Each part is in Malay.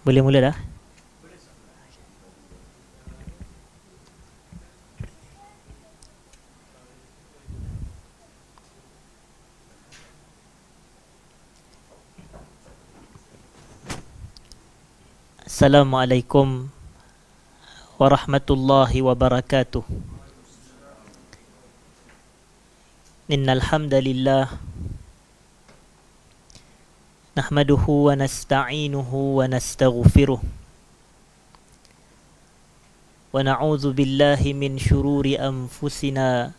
Boleh mula dah? Assalamualaikum warahmatullahi wabarakatuh. Innal hamdalillah nahmaduhu wa nasta'inuhu wa nastaghfiruh wa na'udzu billahi min shururi anfusina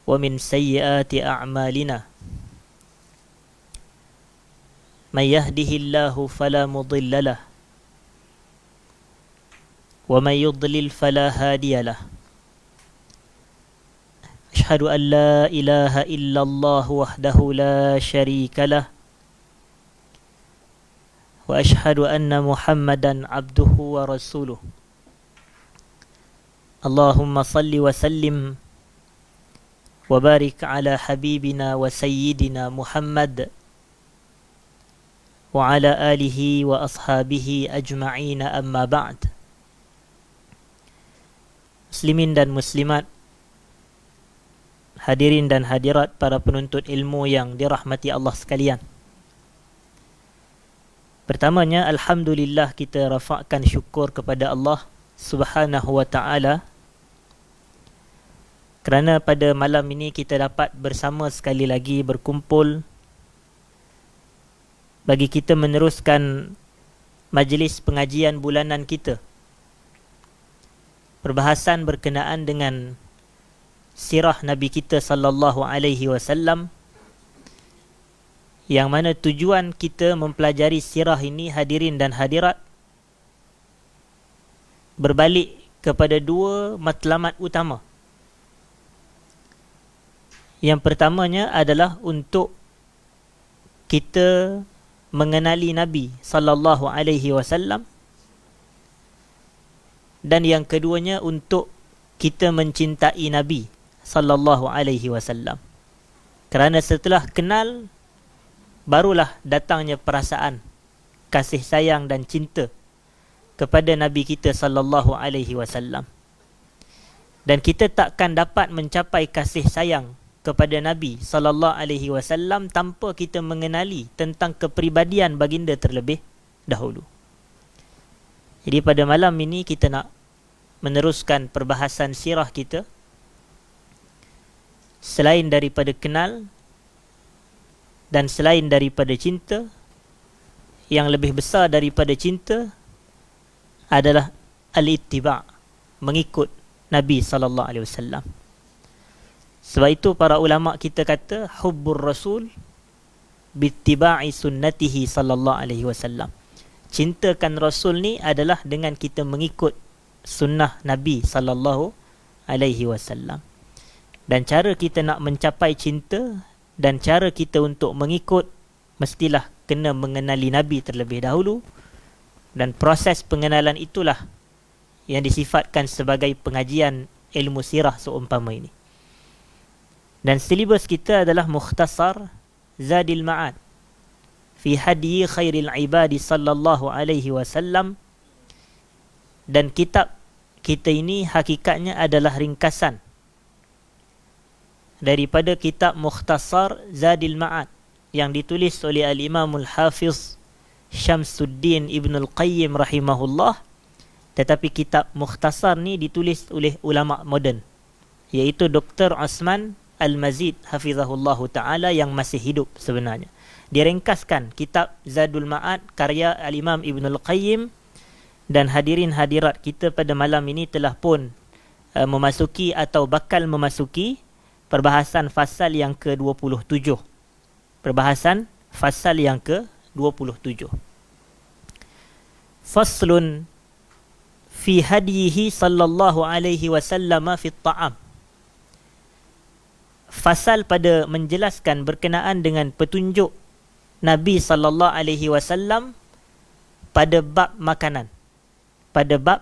wa min sayyiati a'malina. May yahdihillahu fala mudilla lahu wa may yudlil fala hadiya lahu. Asyhadu an la ilaha illallah wahdahu la syarika lah wa asyhadu anna Muhammadan abduhu wa rasuluh. Allahumma salli wa sallim wa barik ala habibina wa sayyidina Muhammad wa ala alihi wa ashabihi ajma'in, amma ba'd. Muslimin dan muslimat, hadirin dan hadirat, para penuntut ilmu yang dirahmati Allah sekalian. Pertamanya, alhamdulillah, kita rafakkan syukur kepada Allah Subhanahu wa ta'ala kerana pada malam ini kita dapat bersama sekali lagi berkumpul bagi kita meneruskan majlis pengajian bulanan kita, perbahasan berkenaan dengan sirah Nabi kita sallallahu alaihi wasallam, yang mana tujuan kita mempelajari sirah ini, hadirin dan hadirat, berbalik kepada dua matlamat utama. Yang pertamanya adalah untuk kita mengenali Nabi sallallahu alaihi wasallam, dan yang keduanya untuk kita mencintai Nabi sallallahu alaihi wasallam. Kerana setelah kenal, barulah datangnya perasaan kasih sayang dan cinta kepada Nabi kita sallallahu alaihi wasallam. Dan kita takkan dapat mencapai kasih sayang kepada Nabi sallallahu alaihi wasallam tanpa kita mengenali tentang kepribadian baginda terlebih dahulu. Jadi pada malam ini kita nak meneruskan perbahasan sirah kita. Selain daripada kenal dan selain daripada cinta, yang lebih besar daripada cinta adalah al-ittiba', mengikut Nabi sallallahu alaihi wasallam. Sebab itu para ulama kita kata hubbur rasul bittiba'i sunnatihi sallallahu alaihi wasallam. Cintakan Rasul ni adalah dengan kita mengikut sunnah Nabi sallallahu alaihi wasallam. Dan cara kita nak mencapai cinta dan cara kita untuk mengikut, mestilah kena mengenali Nabi terlebih dahulu. Dan proses pengenalan itulah yang disifatkan sebagai pengajian ilmu sirah seumpama ini. Dan silibus kita adalah Mukhtasar Zadil Ma'ad fi hadyi khairil ibadi sallallahu alaihi wasallam. Dan kitab kita ini hakikatnya adalah ringkasan daripada kitab Mukhtasar Zadil Ma'ad yang ditulis oleh Al-Imamul Hafiz Syamsuddin Ibnul Qayyim rahimahullah. Tetapi kitab Mukhtasar ni ditulis oleh ulama moden, iaitu Dr. Osman Al-Mazid hafizahullahu ta'ala, yang masih hidup sebenarnya. Dia ringkaskan kitab Zadul Ma'ad karya Al-Imam Ibnul Qayyim. Dan hadirin hadirat kita pada malam ini telah pun memasuki atau bakal memasuki perbahasan fasal yang ke-27. Perbahasan fasal yang ke-27. Faslun fi hadyihi sallallahu alaihi wasallam fi ta'am. Fasal pada menjelaskan berkenaan dengan petunjuk Nabi sallallahu alaihi wasallam pada bab makanan, pada bab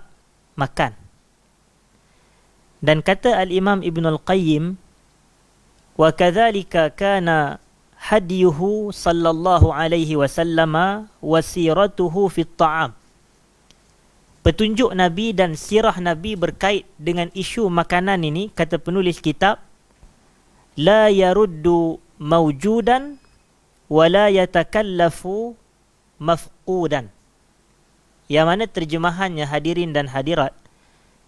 makan. Dan kata Al-Imam Ibnul Qayyim, wa kadzalika kana hadiyuhu sallallahu alaihi wasallam wa siratuhu fit ta'am. Petunjuk Nabi dan sirah Nabi berkait dengan isu makanan ini, kata penulis kitab, la yaruddu mawjudan wa la yatakallafu mafqudan. Yang mana terjemahannya, hadirin dan hadirat,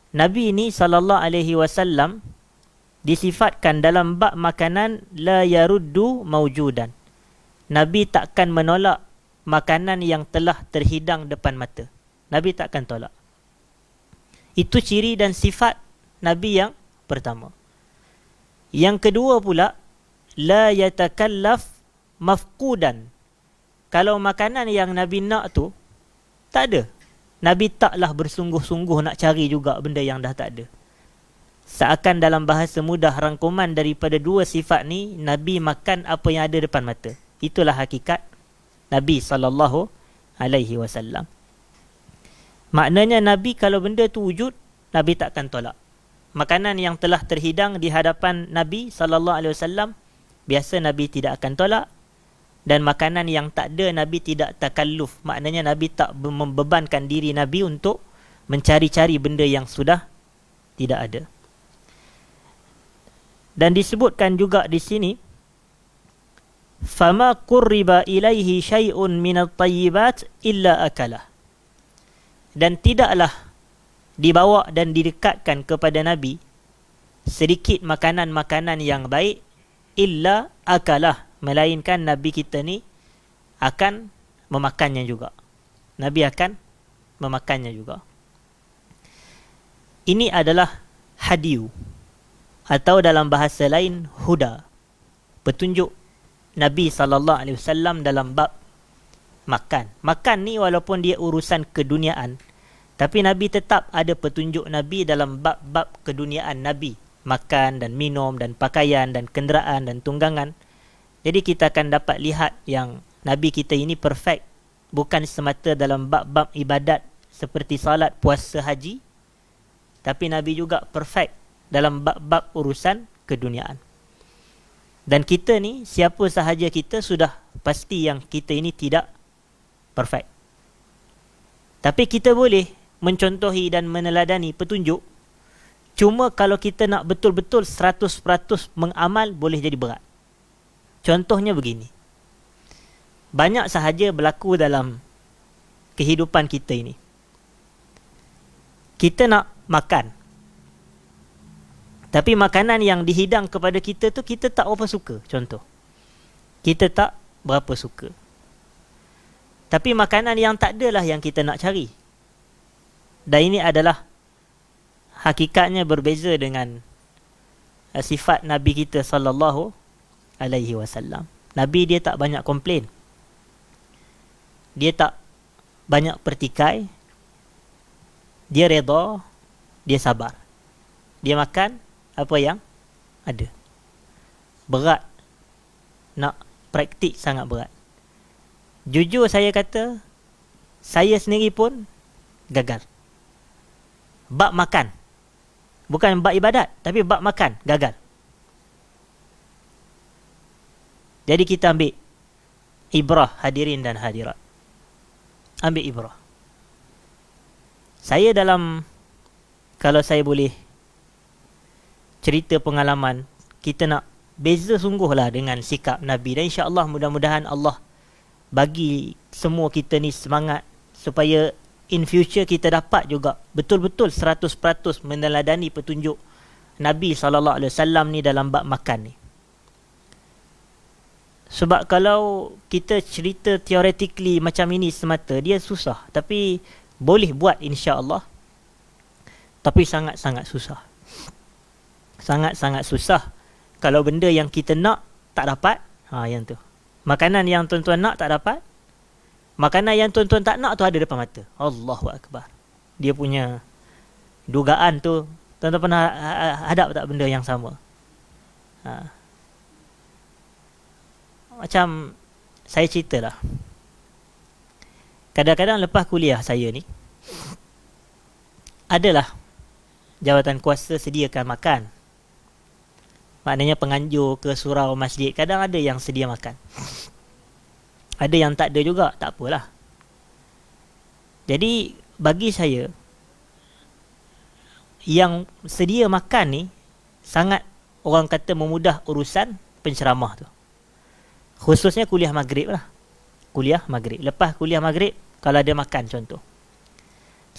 Nabi ini sallallahu alaihi wasallam disifatkan dalam bab makanan la yaruddu mawjudan. Nabi takkan menolak makanan yang telah terhidang depan mata. Nabi takkan tolak. Itu ciri dan sifat Nabi yang pertama. Yang kedua pula, la yatakallaf mafqudan. Kalau makanan yang Nabi nak tu tak ada, Nabi taklah bersungguh-sungguh nak cari juga benda yang dah tak ada. Seakan dalam bahasa mudah rangkuman daripada dua sifat ni, Nabi makan apa yang ada depan mata. Itulah hakikat Nabi sallallahu alaihi wasallam. Maknanya Nabi kalau benda tu wujud, Nabi takkan tolak. Makanan yang telah terhidang di hadapan Nabi sallallahu alaihi wasallam, biasa Nabi tidak akan tolak. Dan makanan yang tak ada, Nabi tidak takalluf. Maknanya Nabi tak membebankan diri Nabi untuk mencari-cari benda yang sudah tidak ada. Dan disebutkan juga di sini, fama qurriba ilaihi syai'un minat tayyibat illa akalah. Dan tidaklah dibawa dan didekatkan kepada Nabi sedikit makanan-makanan yang baik illa akalah, melainkan Nabi kita ni akan memakannya juga. Nabi akan memakannya juga. Ini adalah hadiyu, atau dalam bahasa lain huda, petunjuk Nabi SAW dalam bab makan. Makan ni walaupun dia urusan keduniaan, tapi Nabi tetap ada petunjuk Nabi dalam bab-bab keduniaan Nabi. Makan dan minum dan pakaian dan kenderaan dan tunggangan. Jadi kita akan dapat lihat yang Nabi kita ini perfect, bukan semata dalam bab-bab ibadat seperti salat, puasa, haji, tapi Nabi juga perfect dalam bab-bab urusan keduniaan. Dan kita ni, siapa sahaja kita, sudah pasti yang kita ini tidak perfect. Tapi kita boleh mencontohi dan meneladani petunjuk. Cuma kalau kita nak betul-betul 100% mengamal, boleh jadi berat. Contohnya begini. Banyak sahaja berlaku dalam kehidupan kita ini. Kita nak makan, tapi makanan yang dihidang kepada kita tu kita tak berapa suka. Contoh, kita tak berapa suka. Tapi makanan yang tak adalah yang kita nak cari. Dan ini adalah hakikatnya berbeza dengan sifat Nabi kita sallallahu alaihi wasallam. Nabi dia tak banyak komplain. Dia tak banyak pertikai. Dia redha, dia sabar. Dia makan apa yang ada. Berat. Nak praktik sangat berat. Jujur saya kata, saya sendiri pun gagal. Bab makan. Bukan bab ibadat, tapi bab makan, gagal. Jadi kita ambil ibrah, hadirin dan hadirat. Ambil ibrah. Saya dalam, kalau saya boleh cerita pengalaman, kita nak beza sungguhlah dengan sikap Nabi. Dan insya-Allah mudah-mudahan Allah bagi semua kita ni semangat supaya in future kita dapat juga betul-betul 100% meneladani petunjuk Nabi SAW ni dalam bab makan ni. Sebab kalau kita cerita theoretically macam ini semata, dia susah. Tapi boleh buat insya-Allah. Tapi sangat-sangat susah. Sangat-sangat susah kalau benda yang kita nak tak dapat. Yang tu. Makanan yang tuan-tuan nak tak dapat. Makanan yang tuan-tuan tak nak tu ada depan mata. Allahu Akbar. Dia punya dugaan tu, tuan-tuan pernah hadap tak benda yang sama? Macam saya ceritalah. Kadang-kadang lepas kuliah saya ni, adalah jawatan kuasa sediakan makan. Maknanya penganjur ke surau masjid, kadang ada yang sedia makan. Ada yang tak ada juga, tak apalah. Jadi bagi saya, yang sedia makan ni sangat, orang kata, memudah urusan penceramah tu. Khususnya kuliah maghrib lah. Kuliah maghrib. Lepas kuliah maghrib, kalau ada makan contoh.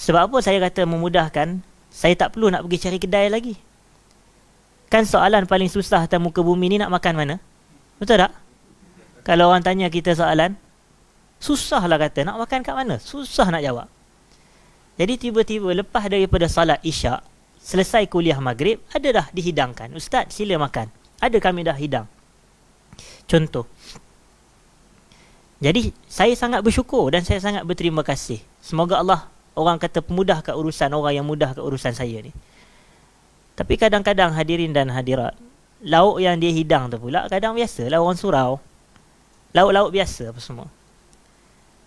Sebab apa saya kata memudahkan? Saya tak perlu nak pergi cari kedai lagi. Kan soalan paling susah atas muka bumi ni, nak makan mana? Betul tak? Kalau orang tanya kita soalan, susah lah kata, nak makan kat mana? Susah nak jawab. Jadi tiba-tiba lepas daripada salat isyak, selesai kuliah maghrib, ada dah dihidangkan. Ustaz, sila makan. Ada, kami dah hidang. Contoh. Jadi saya sangat bersyukur dan saya sangat berterima kasih. Semoga Allah, orang kata, pemudah kat urusan orang yang mudah kat urusan saya ni. Tapi kadang-kadang hadirin dan hadirat, lauk yang dia hidang tu pula kadang biasalah orang surau. Lauk-lauk biasa apa semua.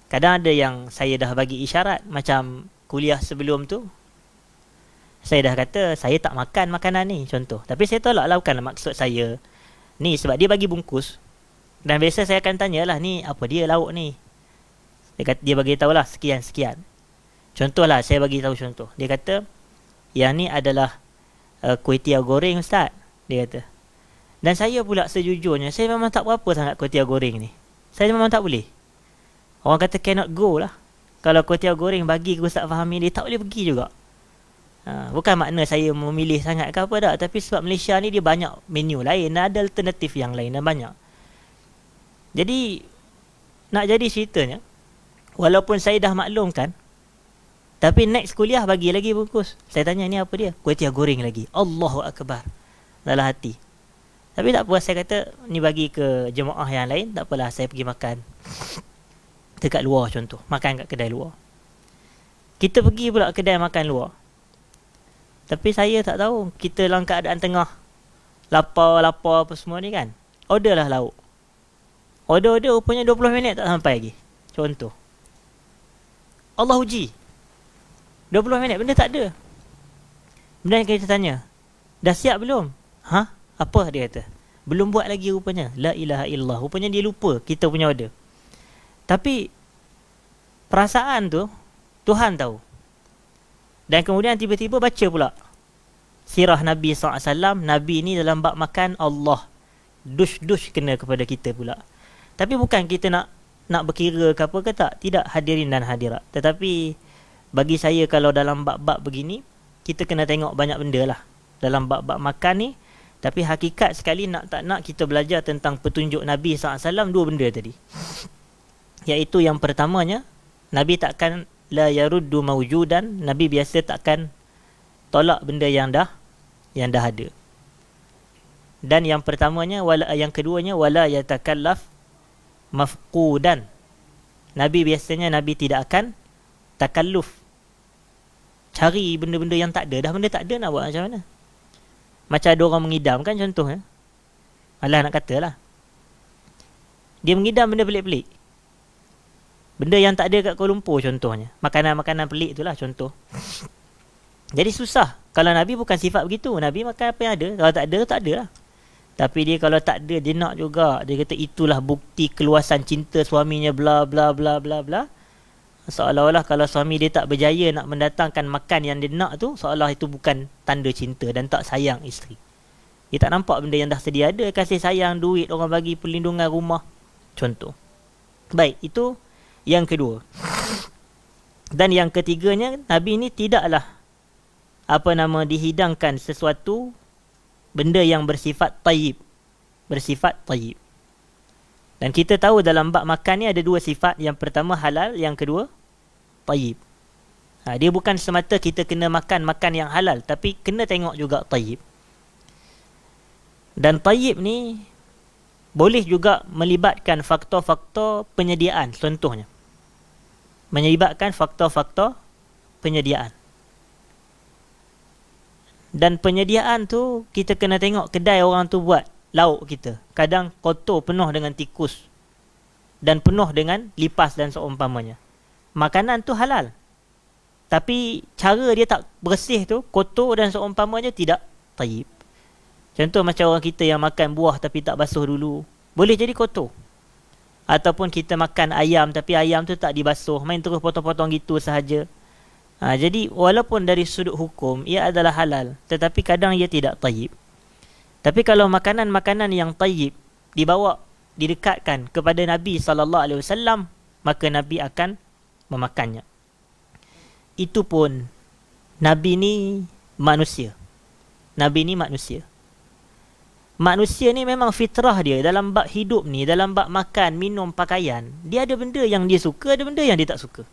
Kadang ada yang saya dah bagi isyarat, macam kuliah sebelum tu, saya dah kata saya tak makan makanan ni contoh. Tapi saya tolak lah, bukanlah maksud saya ni, sebab dia bagi bungkus. Dan biasa saya akan tanyalah, ni apa dia lauk ni? Dia bagi tahulah sekian-sekian. Contohlah, saya bagi tahu contoh. Dia kata, yang ni adalah kuih tiaw goreng Ustaz, dia kata. Dan saya pula sejujurnya, saya memang tak berapa sangat kuih tiaw goreng ni. Saya memang tak boleh. Orang kata cannot go lah. Kalau kuih tiaw goreng bagi ke Ustaz Fahmi, dia tak boleh pergi juga. Bukan makna saya memilih sangat ke apa tak, tapi sebab Malaysia ni dia banyak menu lain, ada alternatif yang lain dan banyak. Jadi nak jadi ceritanya, walaupun saya dah maklumkan, tapi next kuliah bagi lagi bungkus. Saya tanya, ni apa dia? Kuih tiaw goreng lagi. Allahu Akbar dalam hati. Tapi tak apa, saya kata ni bagi ke jemaah yang lain, tak apalah, saya pergi makan dekat luar contoh, makan kat kedai luar. Kita pergi pula kedai makan luar, tapi saya tak tahu, kita dalam keadaan tengah lapar-lapar apa semua ni kan. Order lah lauk. Order rupanya 20 minit tak sampai lagi. Contoh. Allah uji. 20 minit benda tak ada. Benda yang kita tanya, dah siap belum? Apa dia kata? Belum buat lagi rupanya. La ilaha illallah. Rupanya dia lupa kita punya order. Tapi perasaan tu Tuhan tahu. Dan kemudian tiba-tiba baca pula sirah Nabi SAW. Nabi ni dalam bab makan, Allah dush kena kepada kita pula. Tapi bukan kita nak berkira ke apa ke tak. Tidak, hadirin dan hadirat. Tetapi bagi saya, kalau dalam bab-bab begini, kita kena tengok banyak benda lah dalam bab-bab makan ni. Tapi hakikat sekali, nak tak nak, kita belajar tentang petunjuk Nabi SAW. Dua benda tadi, iaitu yang pertamanya, Nabi takkan la yaruddu mawjudan. Nabi biasa takkan tolak benda yang dah ada. Dan yang pertamanya, yang keduanya, wala yatakallaf mafqudan. Nabi biasanya, Nabi tidak akan takalluf, cari benda-benda yang tak ada. Dah benda tak ada, nak buat macam mana? Macam ada orang mengidam kan contohnya. Alah nak kata lah, dia mengidam benda pelik-pelik, benda yang tak ada kat Kuala Lumpur contohnya. Makanan-makanan pelik tu lah contoh. Jadi susah. Kalau Nabi bukan sifat begitu. Nabi makan apa yang ada. Kalau tak ada, tak ada lah. Tapi dia kalau tak ada, dia nak juga. Dia kata itulah bukti keluasan cinta suaminya, bla bla bla bla bla. Seolah-olah kalau suami dia tak berjaya nak mendatangkan makan yang dia nak tu, seolah itu bukan tanda cinta dan tak sayang isteri. Dia tak nampak benda yang dah sedia ada. Kasih sayang, duit, orang bagi perlindungan rumah, contoh. Baik, itu yang kedua. Dan yang ketiganya, Nabi ni tidaklah dihidangkan sesuatu benda yang bersifat tayyib. Bersifat tayyib. Dan kita tahu dalam bab makan ni ada dua sifat. Yang pertama halal, yang kedua tayyib. Dia bukan semata kita kena makan yang halal, tapi kena tengok juga tayyib. Dan tayyib ni boleh juga melibatkan faktor-faktor penyediaan. Contohnya, melibatkan faktor-faktor penyediaan. Dan penyediaan tu kita kena tengok kedai orang tu buat lauk kita. Kadang kotor, penuh dengan tikus dan penuh dengan lipas dan seumpamanya. Makanan tu halal, tapi cara dia tak bersih tu, kotor dan seumpamanya, tidak tayyib. Contoh macam orang kita yang makan buah tapi tak basuh dulu, boleh jadi kotor. Ataupun kita makan ayam tapi ayam tu tak dibasuh, main terus potong-potong gitu sahaja. Jadi walaupun dari sudut hukum ia adalah halal, tetapi kadang ia tidak tayyib. Tapi kalau makanan-makanan yang tayyib dibawa, didekatkan kepada Nabi SAW, maka Nabi akan memakannya. Itu pun Nabi ni manusia. Nabi ni manusia. Manusia ni memang fitrah dia dalam bab hidup ni, dalam bab makan, minum, pakaian. Dia ada benda yang dia suka, ada benda yang dia tak suka.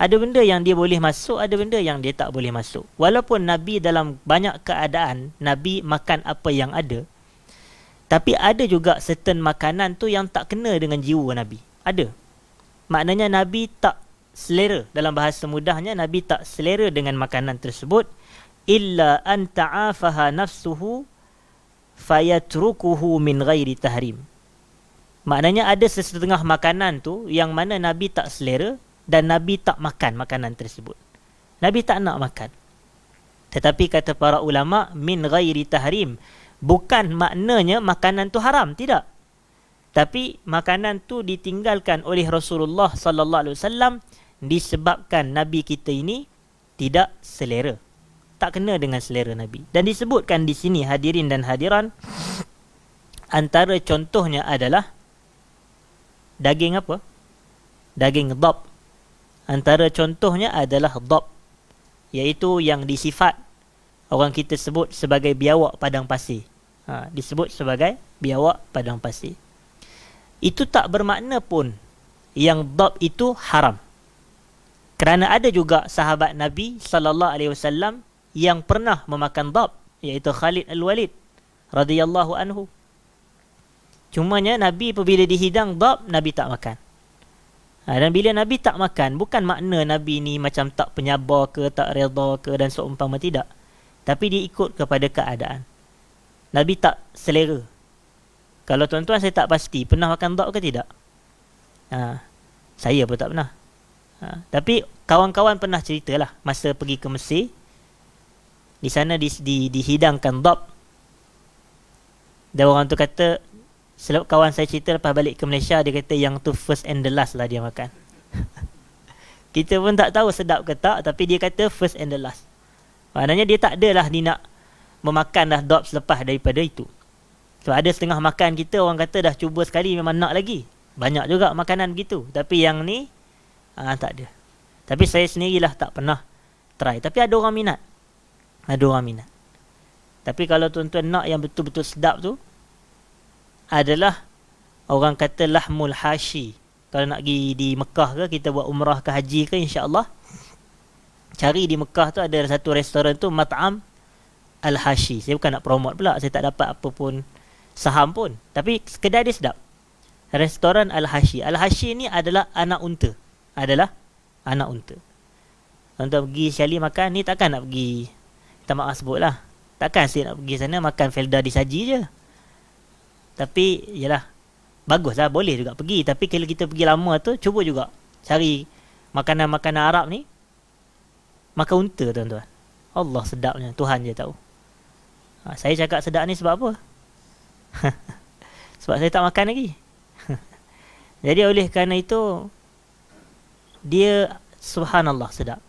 Ada benda yang dia boleh masuk, ada benda yang dia tak boleh masuk. Walaupun Nabi dalam banyak keadaan, Nabi makan apa yang ada. Tapi ada juga certain makanan tu yang tak kena dengan jiwa Nabi. Ada. Maknanya Nabi tak selera. Dalam bahasa mudahnya, Nabi tak selera dengan makanan tersebut. Illa an ta'afaha nafsuhu fayatrukuhu min ghairi tahrim. Maknanya ada sesetengah makanan tu yang mana Nabi tak selera dan Nabi tak makan makanan tersebut. Nabi tak nak makan. Tetapi kata para ulama, min ghairi tahrim, bukan maknanya makanan tu haram, tidak. Tapi makanan tu ditinggalkan oleh Rasulullah sallallahu alaihi wasallam disebabkan Nabi kita ini tidak selera. Tak kena dengan selera Nabi. Dan disebutkan di sini, hadirin dan hadiran, antara contohnya adalah daging apa? Daging dhab. Antara contohnya adalah dhab, iaitu yang disifat orang kita sebut sebagai biawak padang pasir. Disebut sebagai biawak padang pasir. Itu tak bermakna pun yang dhab itu haram. Kerana ada juga sahabat Nabi sallallahu alaihi wasallam yang pernah memakan dhab, iaitu Khalid Al-Walid radhiyallahu anhu. Cumanya Nabi apabila dihidang dhab, Nabi tak makan. Dan bila Nabi tak makan, bukan makna Nabi ni macam tak penyabar ke, tak redha ke dan seumpama, tidak. Tapi dia ikut kepada keadaan. Nabi tak selera. Kalau tuan-tuan saya tak pasti pernah makan dhab ke tidak. Saya pun tak pernah. Tapi kawan-kawan pernah ceritalah masa pergi ke Mesir. Di sana dihidangkan dhab. Dan orang tu kata, kawan saya cerita lepas balik ke Malaysia, dia kata yang tu first and the last lah dia makan. Kita pun tak tahu sedap ke tak, tapi dia kata first and the last. Maknanya dia tak adalah dia nak memakan dah dhab selepas daripada itu. So ada setengah makan kita orang kata dah cuba sekali memang nak lagi. Banyak juga makanan begitu. Tapi yang ni tak ada. Tapi saya sendirilah tak pernah try. Tapi ada orang minat. Ada orang minat. Tapi kalau tuan-tuan nak yang betul-betul sedap tu, adalah orang kata lahmul hashi. Kalau nak pergi di Mekah ke, kita buat umrah ke haji ke, insya-Allah, cari di Mekah tu ada satu restoran tu, Mat'am Al-Hashi. Saya bukan nak promote pula, saya tak dapat apa pun saham pun, tapi kedai dia sedap. Restoran Al-Hashi. Al-Hashi ni adalah anak unta. Adalah anak unta. Tuan-tuan pergi sekali makan ni, takkan nak pergi, kita maaf sebut lah, takkan saya nak pergi sana makan felda disaji je. Tapi yalah, bagus lah, boleh juga pergi. Tapi kalau kita pergi lama tu, cuba juga cari makanan-makanan Arab ni, makan unta tuan-tuan. Allah sedapnya, Tuhan je tahu. Saya cakap sedap ni sebab apa? Sebab saya tak makan lagi. Jadi oleh kerana itu, dia subhanallah sedap.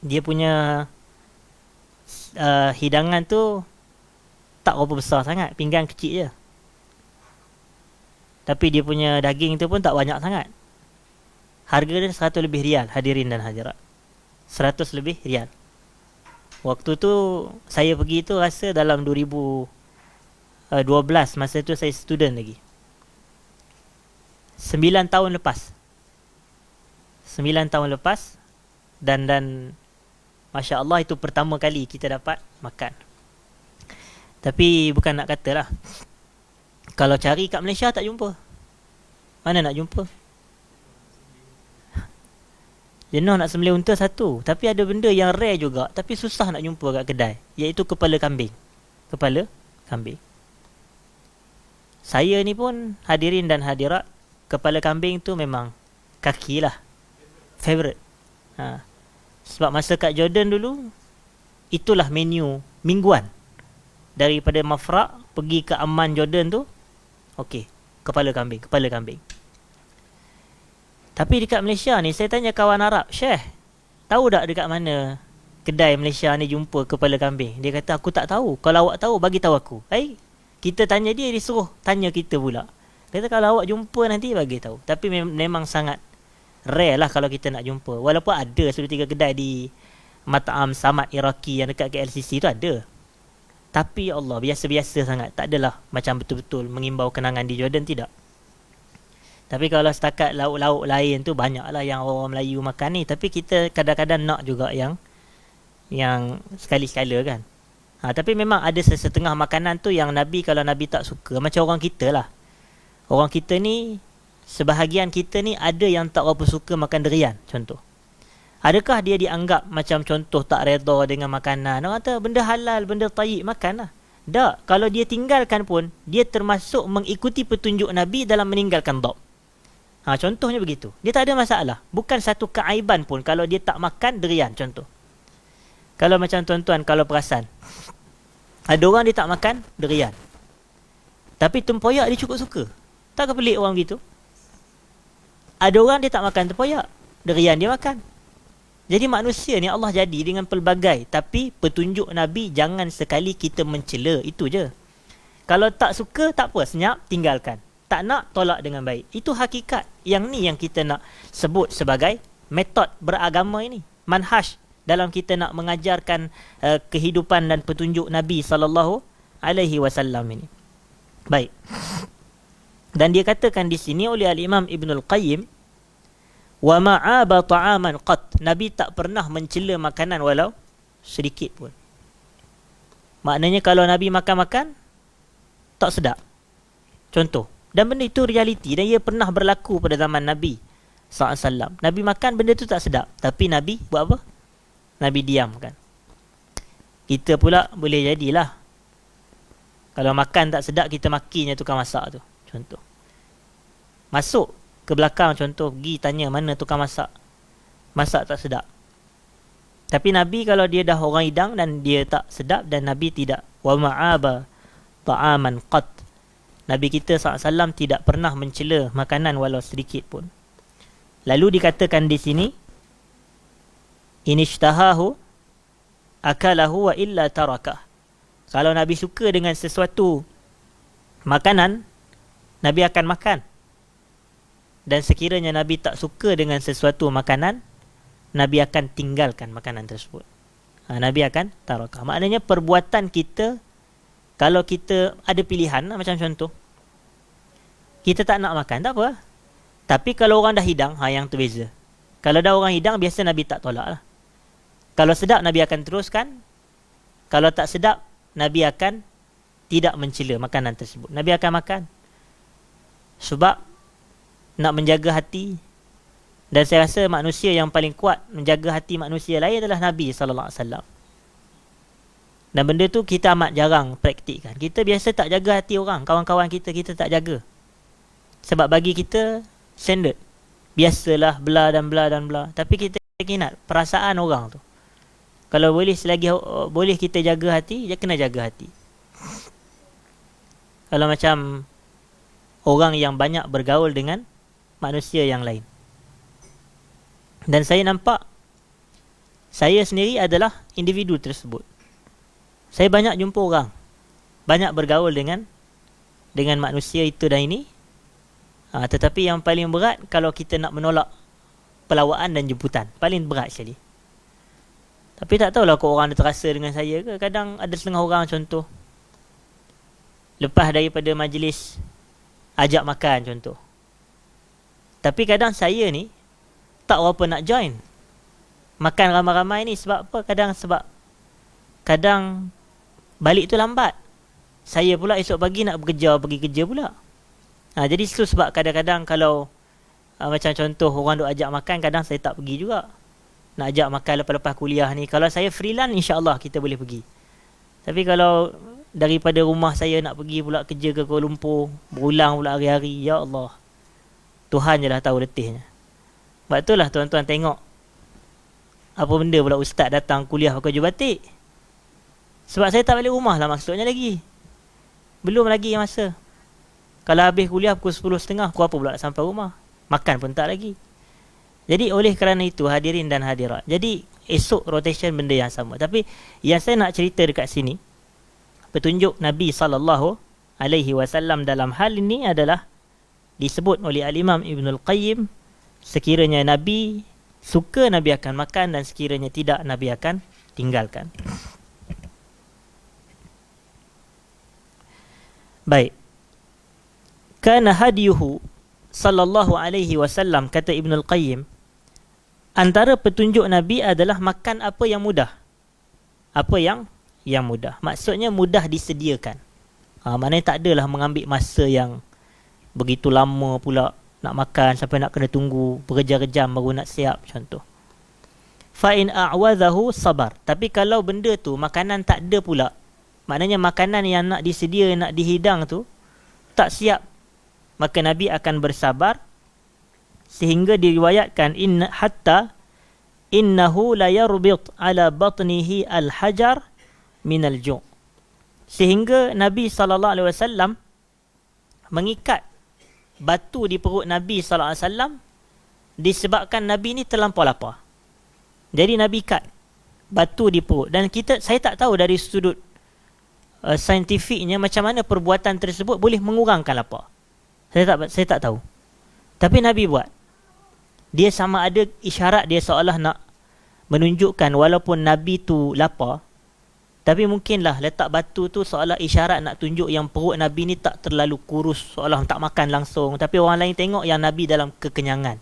Dia punya hidangan tu tak berapa besar sangat, pinggan kecil je. Tapi dia punya daging tu pun tak banyak sangat. Harga dia 100 lebih rial, hadirin dan hadirat. 100 lebih rial. Waktu tu saya pergi tu rasa dalam 2012, masa tu saya student lagi. 9 tahun lepas. 9 tahun lepas. Dan Masya Allah, itu pertama kali kita dapat makan. Tapi bukan nak katalah, kalau cari kat Malaysia tak jumpa. Mana nak jumpa? Jenuh nak sembelih unta satu. Tapi ada benda yang rare juga, tapi susah nak jumpa kat kedai, iaitu kepala kambing. Kepala kambing. Saya ni pun, hadirin dan hadirat, kepala kambing tu memang kaki lah, favorite. Sebab masa kat Jordan dulu, itulah menu mingguan. daripada Mafraq pergi ke Amman Jordan tu, okey, kepala kambing. Tapi dekat Malaysia ni, saya tanya kawan Arab, Syekh, tahu tak dekat mana kedai Malaysia ni jumpa kepala kambing? Dia kata, aku tak tahu. Kalau awak tahu, bagi tahu aku. Kita tanya dia, dia suruh tanya kita pula. Kata kalau awak jumpa nanti bagi tahu. Tapi memang sangat rare lah kalau kita nak jumpa. Walaupun ada sudah 3 kedai di Mat'am Samad Iraqi yang dekat KLCC tu ada. Tapi ya Allah, biasa-biasa sangat. Tak adalah macam betul-betul mengimbau kenangan di Jordan, tidak. Tapi kalau setakat lauk-lauk lain tu, banyak lah yang orang Melayu makan ni. Tapi kita kadang-kadang nak juga yang sekali-sekala kan. Tapi memang ada setengah makanan tu yang Nabi, kalau Nabi tak suka, macam orang kita lah. Orang kita ni, sebahagian kita ni ada yang tak berapa suka makan durian, contoh. Adakah dia dianggap macam contoh tak redha dengan makanan? Orang kata benda halal, benda tayyib, makan lah. Tak, kalau dia tinggalkan pun, dia termasuk mengikuti petunjuk Nabi dalam meninggalkan dhab. Contohnya begitu. Dia tak ada masalah. Bukan satu keaiban pun kalau dia tak makan durian, contoh. Kalau macam tuan-tuan, kalau perasan, ada orang dia tak makan durian, tapi tempoyak dia cukup suka. Tak ke pelik orang begitu? Ada orang dia tak makan tempoyak, durian dia makan. Jadi manusia ni Allah jadi dengan pelbagai. Tapi petunjuk Nabi, jangan sekali kita mencela. Itu je. Kalau tak suka, tak apa, senyap, tinggalkan. Tak nak, tolak dengan baik. Itu hakikat. Yang ni yang kita nak sebut sebagai metod beragama ini, manhaj dalam kita nak mengajarkan kehidupan dan petunjuk Nabi SAW ini. Baik. Dan dia katakan di sini oleh Al-Imam Ibnul Qayyim, wa ma'aba ta'aman qat, Nabi tak pernah mencela makanan walau sedikit pun. Maknanya kalau Nabi makan-makan tak sedap, contoh. Dan benda itu realiti, dan ia pernah berlaku pada zaman Nabi SAW. Nabi makan, benda tu tak sedap, tapi Nabi buat apa? Nabi diam kan. Kita pula boleh jadilah, kalau makan tak sedap, kita makinya tukang masak tu, contoh. Masuk ke belakang, contoh, pergi tanya mana tukang masak, masak tak sedap. Tapi Nabi kalau dia dah orang hidang dan dia tak sedap, dan Nabi tidak. Wa ma'aba ta'aman qat, Nabi kita SAW tidak pernah mencela makanan walau sedikit pun. Lalu dikatakan di sini, inishtahahu akalahu wa illa tarakah. Kalau Nabi suka dengan sesuatu makanan, Nabi akan makan. Dan sekiranya Nabi tak suka dengan sesuatu makanan, Nabi akan tinggalkan makanan tersebut. Nabi akan tarakah. Maknanya perbuatan kita, kalau kita ada pilihan, macam contoh, kita tak nak makan, tak apa. Tapi kalau orang dah hidang, yang tu beza. Kalau dah orang hidang, biasa Nabi tak tolak lah. Kalau sedap, Nabi akan teruskan. Kalau tak sedap, Nabi akan tidak mencela makanan tersebut. Nabi akan makan. Sebab nak menjaga hati. Dan saya rasa manusia yang paling kuat menjaga hati manusia lain adalah Nabi SAW. Dan benda tu kita amat jarang praktikkan. Kita biasa tak jaga hati orang, kawan-kawan kita, kita tak jaga. Sebab bagi kita standard, biasalah bla dan bla dan bla. Tapi kita ingat perasaan orang tu. Kalau boleh, selagi boleh kita jaga hati, dia kena jaga hati. Kalau macam orang yang banyak bergaul dengan manusia yang lain. Dan saya nampak, saya sendiri adalah individu tersebut. Saya banyak jumpa orang, banyak bergaul dengan manusia itu dan ini. Tetapi yang paling berat, kalau kita nak menolak pelawaan dan jemputan, paling berat sekali. Tapi tak tahulah kok orang ada terasa dengan saya ke. Kadang ada setengah orang, contoh, lepas daripada majlis ajak makan, contoh. Tapi kadang saya ni tak berapa nak join makan ramai-ramai ni. Sebab apa? Kadang balik tu lambat. Saya pula esok pagi nak pergi kerja pula. Jadi itu sebab kadang-kadang kalau macam contoh orang duk ajak makan, kadang saya tak pergi juga. Nak ajak makan lepas-lepas kuliah ni, kalau saya freelance, insya-Allah kita boleh pergi. Tapi kalau daripada rumah saya nak pergi pula kerja ke Kuala Lumpur, berulang pula hari-hari, ya Allah, Tuhan je lah tahu letihnya. Sebab itulah tuan-tuan tengok apa benda pula ustaz datang kuliah pakai baju batik. Sebab saya tak balik rumah lah maksudnya lagi. Belum lagi masa. Kalau habis kuliah pukul 10.30, pukul apa pula nak sampai rumah? Makan pun tak lagi. Jadi oleh kerana itu hadirin dan hadirat, jadi esok rotation benda yang sama. Tapi yang saya nak cerita dekat sini, petunjuk Nabi SAW dalam hal ini adalah disebut oleh Al-Imam Ibn Al-Qayyim, sekiranya Nabi suka, Nabi akan makan, dan sekiranya tidak, Nabi akan tinggalkan. Baik. Kana hadiyuhu sallallahu alaihi wasallam, kata Ibn Al-Qayyim, antara petunjuk Nabi adalah makan apa yang mudah. Apa yang mudah. Maksudnya mudah disediakan. Maknanya tak adalah mengambil masa yang begitu lama pula nak makan, sampai nak kena tunggu berjam-jam baru nak siap, contoh. Fa in a'wadhahu sabar. Tapi kalau benda tu makanan tak ada pula, maknanya makanan yang nak disedia, nak dihidang tu tak siap, maka Nabi akan bersabar. Sehingga diriwayatkan innahu la yarbit ala batnihi al-hajar min al-ju'. Sehingga Nabi SAW mengikat batu di perut Nabi SAW disebabkan Nabi ni terlampau lapar. Jadi Nabi ikat batu di perut. Dan saya tak tahu dari sudut saintifiknya macam mana perbuatan tersebut boleh mengurangkan lapar. Saya tak tahu. Tapi Nabi buat. Dia sama ada isyarat dia seolah nak menunjukkan walaupun Nabi tu lapar, tapi mungkinlah letak batu tu seolah isyarat nak tunjuk yang perut Nabi ni tak terlalu kurus, seolah tak makan langsung, tapi orang lain tengok yang Nabi dalam kekenyangan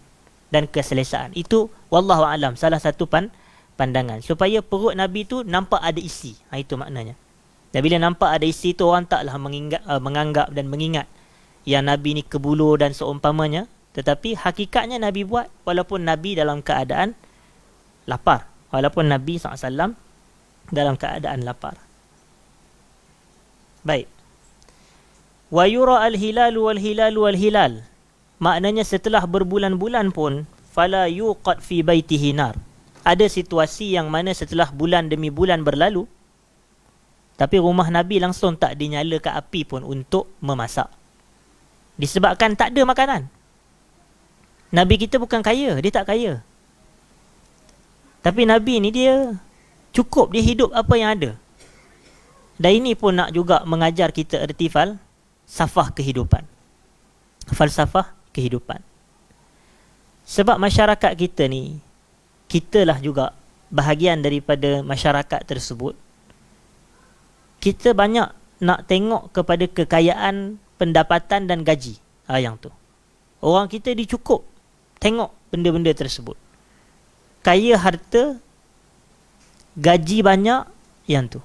dan keselesaan. Itu wallahu alam, salah satu pandangan, supaya perut Nabi tu nampak ada isi. Itu maknanya. Dan bila nampak ada isi tu, orang taklah menganggap dan mengingat yang Nabi ni kebulur dan seumpamanya. Tetapi hakikatnya Nabi buat walaupun Nabi dalam keadaan lapar. Walaupun Nabi SAW dalam keadaan lapar. Baik. Wa yura al-hilalu wal-hilalu wal-hilal. Maknanya setelah berbulan-bulan pun fala yuqad fi baitihi nar. Ada situasi yang mana setelah bulan demi bulan berlalu, tapi rumah Nabi langsung tak dinyalakan api pun untuk memasak. Disebabkan tak ada makanan. Nabi kita bukan kaya, dia tak kaya. Tapi Nabi ni dia cukup, dia hidup apa yang ada. Dan ini pun nak juga mengajar kita erti falsafah kehidupan. Falsafah kehidupan. Sebab masyarakat kita ni, kitalah juga bahagian daripada masyarakat tersebut. Kita banyak nak tengok kepada kekayaan, pendapatan dan gaji. Yang tu. Orang kita dicukup tengok benda-benda tersebut. Kaya harta, gaji banyak, yang tu.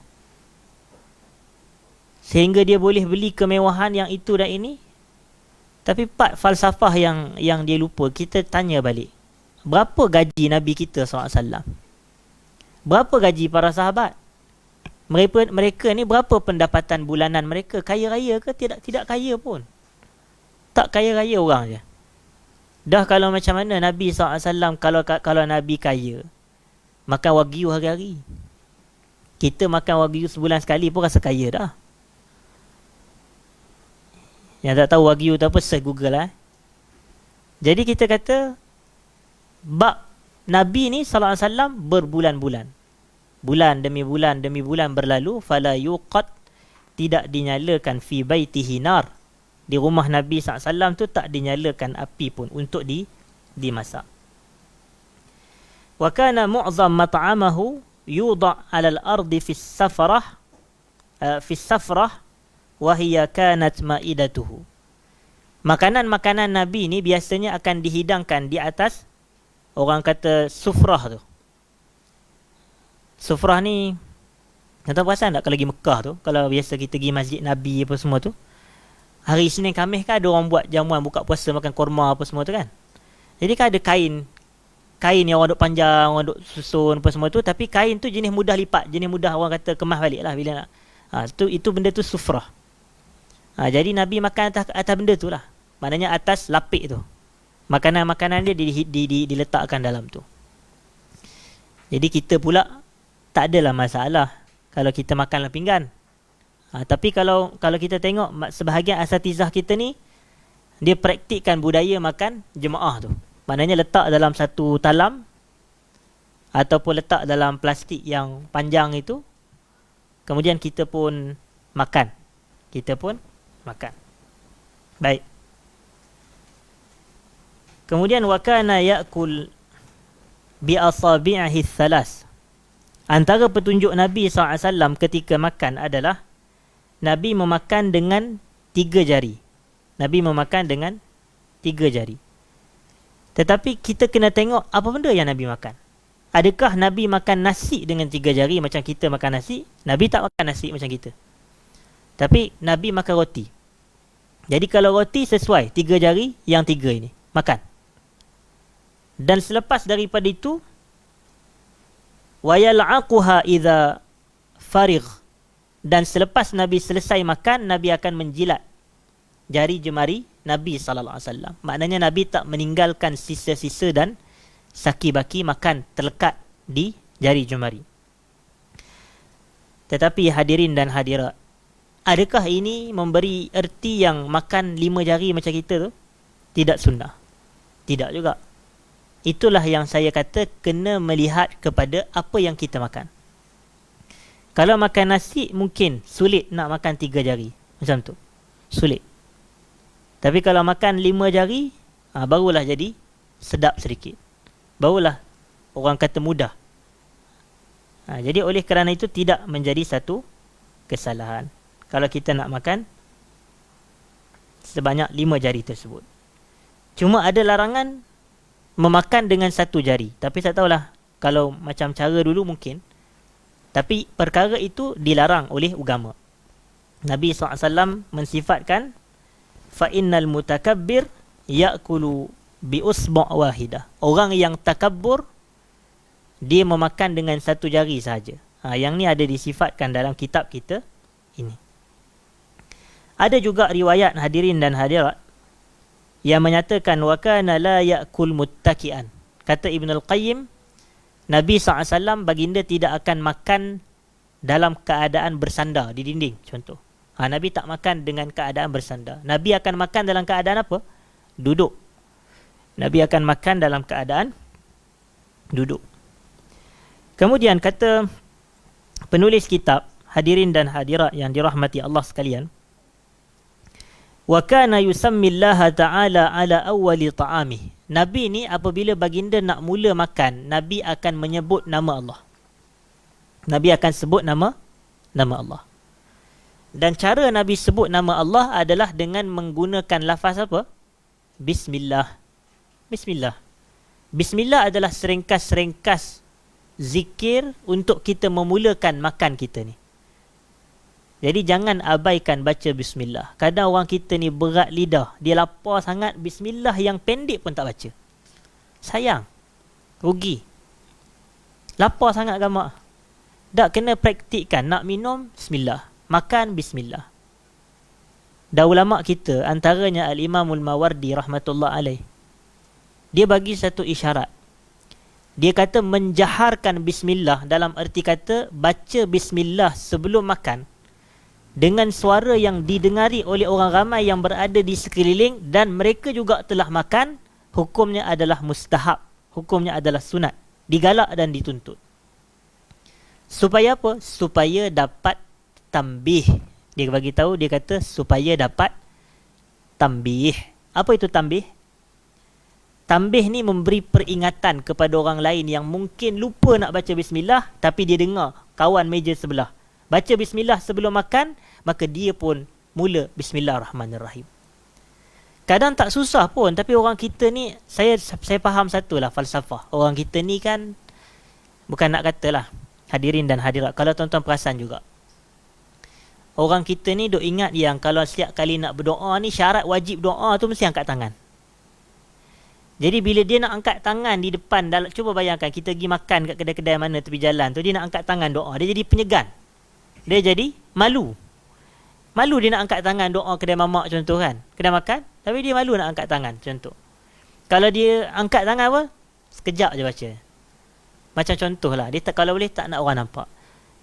Sehingga dia boleh beli kemewahan yang itu dan ini. Tapi part falsafah yang dia lupa, kita tanya balik. Berapa gaji Nabi kita SAW? Berapa gaji para sahabat? Mereka ni berapa pendapatan bulanan mereka? Kaya raya ke? Tidak kaya pun. Tak kaya raya orang je. Dah kalau macam mana Nabi SAW, kalau Nabi kaya, makan wagyu hari-hari. Kita makan wagyu sebulan sekali pun rasa kaya dah. Yang tak tahu wagyu tu apa, search Google lah. Jadi kita kata bab Nabi ni SAW berbulan-bulan. Bulan demi bulan berlalu, fala yuqad, tidak dinyalakan fi baitihi nar. Di rumah Nabi SAW tu tak dinyalakan api pun untuk dimasak. Wa kana mu'zam mat'amahu yudha 'ala al-ardi fi as-safrah wa hiya kanat ma'idatuhu. Makanan-makanan Nabi ni biasanya akan dihidangkan di atas, orang kata sufrah tu. Sufrah ni, tuan-tuan perasan tak kalau pergi Mekah tu, kalau biasa kita pergi masjid Nabi apa semua tu, hari Isnin Khamis kan ada orang buat jamuan buka puasa, makan korma apa semua tu kan. Jadi kan ada kain yang orang duk panjang, orang duk susun apa semua tu, tapi kain tu jenis mudah lipat, jenis mudah orang kata kemas balik lah bila nak. Itu benda tu sufrah. Jadi Nabi makan atas benda tu lah. Maknanya atas lapik tu. Makanan-makanan dia diletakkan dalam tu. Jadi kita pula tak adalah masalah kalau kita makan dalam pinggan. Tapi kalau kita tengok sebahagian asatizah kita ni, dia praktikkan budaya makan jemaah tu. Maknanya letak dalam satu talam ataupun letak dalam plastik yang panjang itu, kemudian kita pun makan. Baik. Kemudian wa kana ya'kul bi asabi'ihi thalas. Antara petunjuk Nabi SAW ketika makan adalah Nabi memakan dengan 3 jari. Tetapi kita kena tengok apa benda yang Nabi makan. Adakah Nabi makan nasi dengan 3 jari macam kita makan nasi? Nabi tak makan nasi macam kita. Tapi Nabi makan roti. Jadi kalau roti sesuai 3 jari yang 3 ini makan. Dan selepas daripada itu, wa yal'aquha idza farigh, dan selepas Nabi selesai makan, Nabi akan menjilat jari jemari Nabi sallallahu alaihi wasallam. Maknanya Nabi tak meninggalkan sisa-sisa dan saki-baki makan terlekat di jari jemari. Tetapi hadirin dan hadirat, adakah ini memberi erti yang makan 5 jari macam kita tu tidak sunnah? Tidak juga. Itulah yang saya kata kena melihat kepada apa yang kita makan. Kalau makan nasi mungkin sulit nak makan 3 jari. Macam tu. Sulit. Tapi kalau makan 5 jari, barulah jadi sedap sedikit. Barulah orang kata mudah. Jadi oleh kerana itu tidak menjadi satu kesalahan kalau kita nak makan sebanyak 5 jari tersebut. Cuma ada larangan memakan dengan 1 jari. Tapi saya tahulah kalau macam cara dulu mungkin. Tapi perkara itu dilarang oleh agama. Nabi SAW mensifatkan fa'innal mutakabbir ya'kulu bi usbu' wahidah. Orang yang takabbur dia memakan dengan 1 jari sahaja. Yang ni ada disifatkan dalam kitab kita ini. Ada juga riwayat hadirin dan hadirat yang menyatakan wa kana la ya'kul muttaki'an. Kata Ibn Al-Qayyim, Nabi SAW baginda tidak akan makan dalam keadaan bersandar di dinding contoh. Nabi tak makan dengan keadaan bersandar. Nabi akan makan dalam keadaan apa? Duduk. Nabi akan makan dalam keadaan duduk. Kemudian kata penulis kitab, hadirin dan hadirat yang dirahmati Allah sekalian, wa kana yusammillaha ta'ala ala awwali ta'amih. Nabi ni apabila baginda nak mula makan, Nabi akan menyebut nama Allah. Nabi akan sebut nama Allah. Dan cara Nabi sebut nama Allah adalah dengan menggunakan lafaz apa? Bismillah. Bismillah adalah serengkas-serengkas zikir untuk kita memulakan makan kita ni. Jadi jangan abaikan baca bismillah. Kadang orang kita ni berat lidah, dia lapar sangat, bismillah yang pendek pun tak baca. Sayang. Rugi. Lapar sangat gamak. Tak kena praktikkan. Nak minum, bismillah. Makan, bismillah. Dah ulama' kita, antaranya Al-Imamul Mawardi rahmatullah alaih, dia bagi satu isyarat. Dia kata menjaharkan bismillah dalam erti kata baca bismillah sebelum makan dengan suara yang didengari oleh orang ramai yang berada di sekeliling dan mereka juga telah makan, hukumnya adalah mustahab, hukumnya adalah sunat, digalak dan dituntut. Supaya apa? Supaya dapat tambih. Dia bagi tahu, dia kata supaya dapat tambih. Apa itu tambih? Tambih ni memberi peringatan kepada orang lain yang mungkin lupa nak baca bismillah, tapi dia dengar kawan meja sebelah baca bismillah sebelum makan, maka dia pun mula bismillahirrahmanirrahim. Kadang tak susah pun, tapi orang kita ni, saya faham satulah falsafah. Orang kita ni kan, bukan nak katalah hadirin dan hadirat, kalau tuan-tuan perasan juga, orang kita ni duk ingat yang kalau setiap kali nak berdoa ni, syarat wajib doa tu mesti angkat tangan. Jadi bila dia nak angkat tangan di depan, cuba bayangkan kita pergi makan kat kedai-kedai mana tepi jalan tu, dia nak angkat tangan doa, dia jadi penyegan. Dia jadi malu. Malu dia nak angkat tangan doa kedai mamak contoh kan, kedai makan, tapi dia malu nak angkat tangan contoh. Kalau dia angkat tangan apa, sekejap je baca. Macam contoh lah, dia tak, kalau boleh tak nak orang nampak.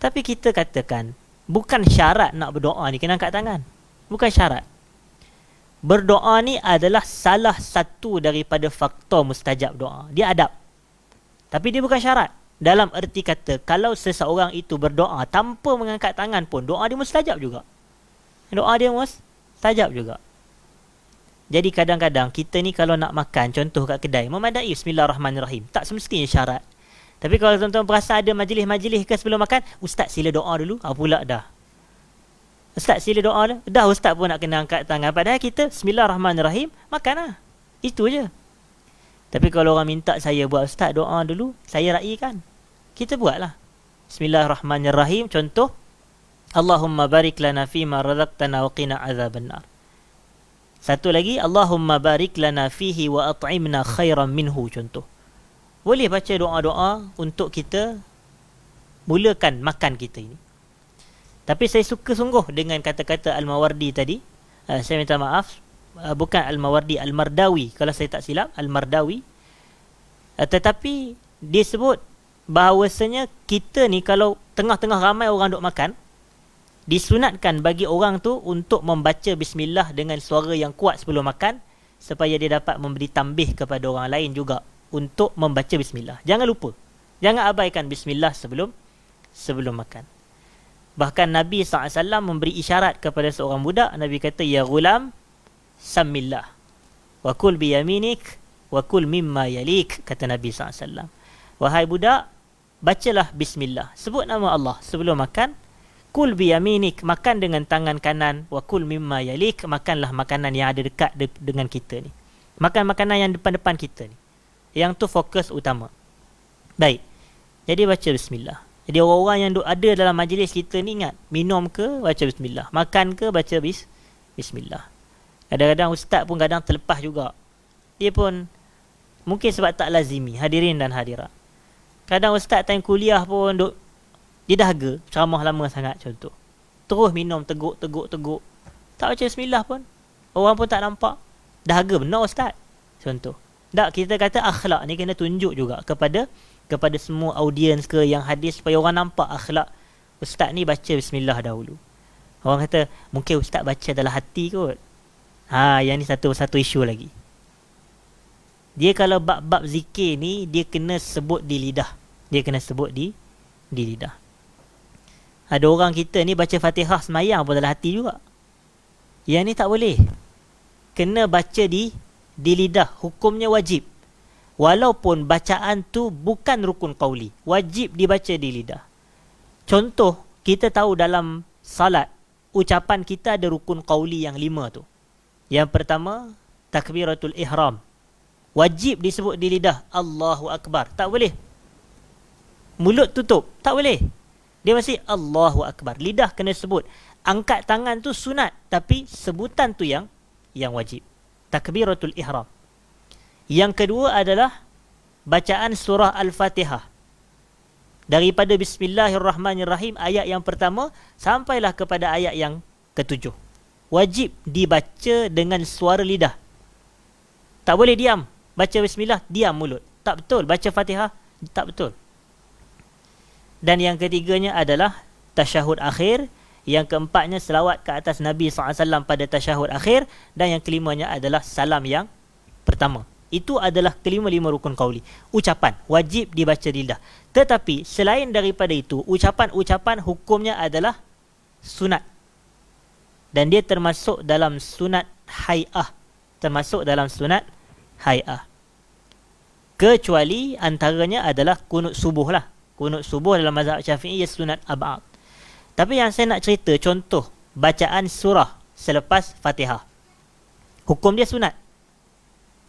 Tapi kita katakan, bukan syarat nak berdoa ni kena angkat tangan. Bukan syarat. Berdoa ni adalah salah satu daripada faktor mustajab doa. Dia adab. Tapi dia bukan syarat. Dalam erti kata, kalau seseorang itu berdoa tanpa mengangkat tangan pun, doa dia mustajab juga. Doa dia mustajab juga. Jadi kadang-kadang kita ni kalau nak makan, contoh kat kedai, memadai Bismillahirrahmanirrahim. Tak semestinya syarat. Tapi kalau tuan-tuan perasan ada majlis-majlis ke sebelum makan, Ustaz sila doa dulu. Pula dah. Ustaz sila doa dah. Dah Ustaz pun nak kena angkat tangan. Padahal kita Bismillahirrahmanirrahim, makan lah. Itu je. Tapi kalau orang minta saya buat, Ustaz doa dulu, saya raikan. Kita buatlah. Bismillahirrahmanirrahim. Contoh, Allahumma barik lana fima razaqtana wa qina azaban nar. Satu lagi, Allahumma barik lana fihi wa at'imna khairan minhu. Contoh. Boleh baca doa-doa untuk kita mulakan makan kita ini. Tapi saya suka sungguh dengan kata-kata Al-Mawardi tadi. Saya minta maaf. Bukan Al-Mawardi, Al-Mardawi. Kalau saya tak silap, Al-Mardawi. Tetapi dia sebut bahawasanya kita ni kalau tengah-tengah ramai orang duk makan, disunatkan bagi orang tu untuk membaca Bismillah dengan suara yang kuat sebelum makan, supaya dia dapat memberi tambih kepada orang lain juga untuk membaca Bismillah. Jangan lupa. Jangan abaikan Bismillah sebelum makan. Bahkan Nabi SAW memberi isyarat kepada seorang budak. Nabi kata, Ya ghulam, sammillah. Wa kul biyaminik, wa kul mimma yalik. Kata Nabi SAW. Wahai budak, bacalah Bismillah. Sebut nama Allah sebelum makan. Kul biyaminik, makan dengan tangan kanan. Wa kul mimma yalik, makanlah makanan yang ada dekat dengan kita ni. Makan makanan yang depan-depan kita ni. Yang tu fokus utama. Baik. Jadi baca Bismillah. Jadi orang-orang yang ada dalam majlis kita ni ingat, minum ke baca Bismillah, makan ke baca Bismillah. Kadang-kadang ustaz pun kadang terlepas juga. Dia pun mungkin sebab tak lazimi, hadirin dan hadirat. Kadang ustaz time kuliah pun dia dahaga, ceramah lama sangat contoh. Terus minum teguk. Tak baca Bismillah pun. Orang pun tak nampak. Dahaga benar ustaz. Contoh. Tak, kita kata akhlak ni kena tunjuk juga kepada semua audiens ke yang hadir, supaya orang nampak akhlak ustaz ni baca Bismillah dahulu. Orang kata mungkin ustaz baca dalam hati kot. Yang ni satu isu lagi. Dia kalau bab-bab zikir ni dia kena sebut di lidah. Dia kena sebut di lidah. Ada orang kita ni baca Fatihah semayang pun dalam hati juga. Yang ni tak boleh. Kena baca di lidah. Hukumnya wajib. Walaupun bacaan tu bukan rukun qauli, wajib dibaca di lidah. Contoh, kita tahu dalam salat, ucapan kita ada rukun qauli yang 5 tu. Yang pertama, takbiratul ihram. Wajib disebut di lidah. Allahu Akbar. Tak boleh. Mulut tutup. Tak boleh. Dia masih Allahu Akbar. Lidah kena sebut. Angkat tangan tu sunat, tapi sebutan tu yang wajib. Takbiratul ihram. Yang kedua adalah bacaan surah Al-Fatihah. Daripada Bismillahirrahmanirrahim ayat yang pertama sampailah kepada ayat yang ke-7. Wajib dibaca dengan suara lidah. Tak boleh diam. Baca Bismillah, diam mulut. Tak betul. Baca Fatihah, tak betul. Dan yang ketiganya adalah tasyahud akhir. Yang keempatnya selawat ke atas Nabi SAW pada tasyahud akhir. Dan yang kelimanya adalah salam yang pertama. Itu adalah kelima-lima rukun qauli. Ucapan wajib dibaca di lidah. Tetapi selain daripada itu, ucapan-ucapan hukumnya adalah sunat. Dan dia termasuk dalam sunat hai'ah. Kecuali antaranya adalah kunut subuh lah. Kunut subuh dalam mazhab Syafi'i ia sunat ab'ad. Tapi yang saya nak cerita, contoh bacaan surah selepas Fatihah. Hukum dia sunat.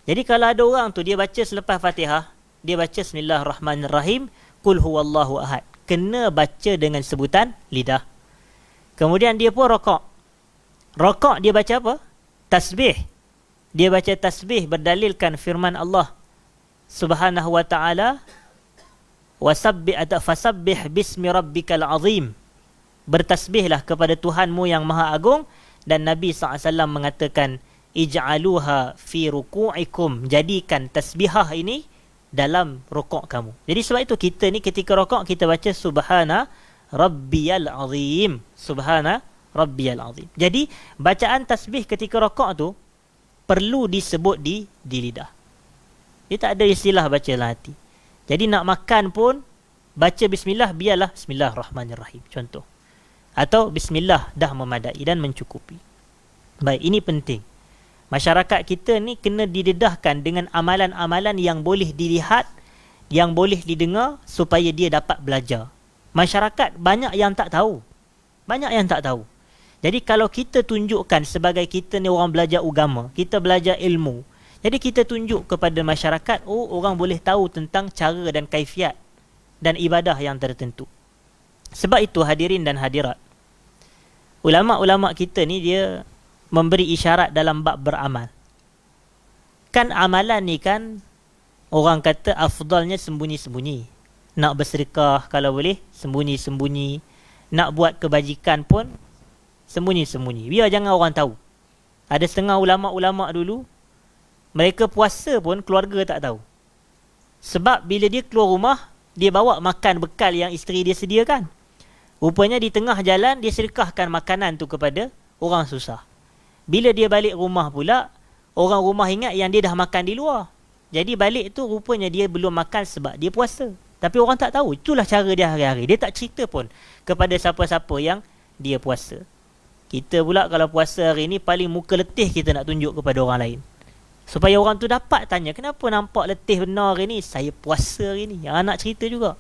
Jadi kalau ada orang tu dia baca selepas Fatihah, dia baca Bismillahirrahmanirrahim, Qul huwallahu ahad. Kena baca dengan sebutan lidah. Kemudian dia pun rokok. Rokok dia baca apa? Tasbih. Dia baca tasbih berdalilkan firman Allah Subhanahu wa ta'ala, fasabbih bismi rabbikal azim. Bertasbihlah kepada Tuhanmu yang maha agung. Dan Nabi SAW mengatakan, ij'aluha fi ruku'ikum. Jadikan tasbihah ini dalam rukuk kamu. Jadi sebab itu kita ni ketika rukuk kita baca subhana rabbiyal azim. Subhana rabbiyal azim. Jadi bacaan tasbih ketika rakaat tu perlu disebut di lidah. Dia tak ada istilah baca dalam hati. Jadi nak makan pun baca bismillah, biarlah bismillahirrahmanirrahim contoh. Atau bismillah dah memadai dan mencukupi. Baik, ini penting. Masyarakat kita ni kena didedahkan dengan amalan-amalan yang boleh dilihat, yang boleh didengar supaya dia dapat belajar. Masyarakat banyak yang tak tahu. Banyak yang tak tahu. Jadi kalau kita tunjukkan sebagai kita ni orang belajar agama, kita belajar ilmu, jadi kita tunjuk kepada masyarakat, oh orang boleh tahu tentang cara dan kaifiat dan ibadah yang tertentu. Sebab itu hadirin dan hadirat, ulama-ulama kita ni dia memberi isyarat dalam bab beramal. Kan amalan ni kan orang kata afdalnya sembunyi-sembunyi. Nak bersedekah kalau boleh sembunyi-sembunyi. Nak buat kebajikan pun sembunyi-sembunyi. Biar jangan orang tahu. Ada setengah ulama-ulama dulu, mereka puasa pun keluarga tak tahu. Sebab bila dia keluar rumah, dia bawa makan bekal yang isteri dia sediakan. Rupanya di tengah jalan dia sedekahkan makanan tu kepada orang susah. Bila dia balik rumah pula, orang rumah ingat yang dia dah makan di luar. Jadi balik tu rupanya dia belum makan sebab dia puasa. Tapi orang tak tahu. Itulah cara dia hari-hari. Dia tak cerita pun kepada siapa-siapa yang dia puasa. Kita pula kalau puasa hari ni paling muka letih kita nak tunjuk kepada orang lain. Supaya orang tu dapat tanya, kenapa nampak letih benar hari ni? Saya puasa hari ni. Yang nak cerita juga.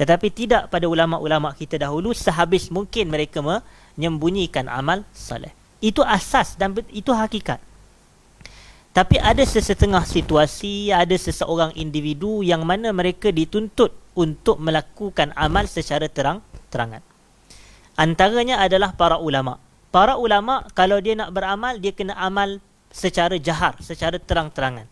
Tetapi tidak pada ulama-ulama kita dahulu, sehabis mungkin mereka menyembunyikan amal soleh. Itu asas dan itu hakikat. Tapi ada sesetengah situasi, ada seseorang individu yang mana mereka dituntut untuk melakukan amal secara terang-terangan. Antaranya adalah para ulama. Para ulama kalau dia nak beramal, dia kena amal secara jahar, secara terang-terangan.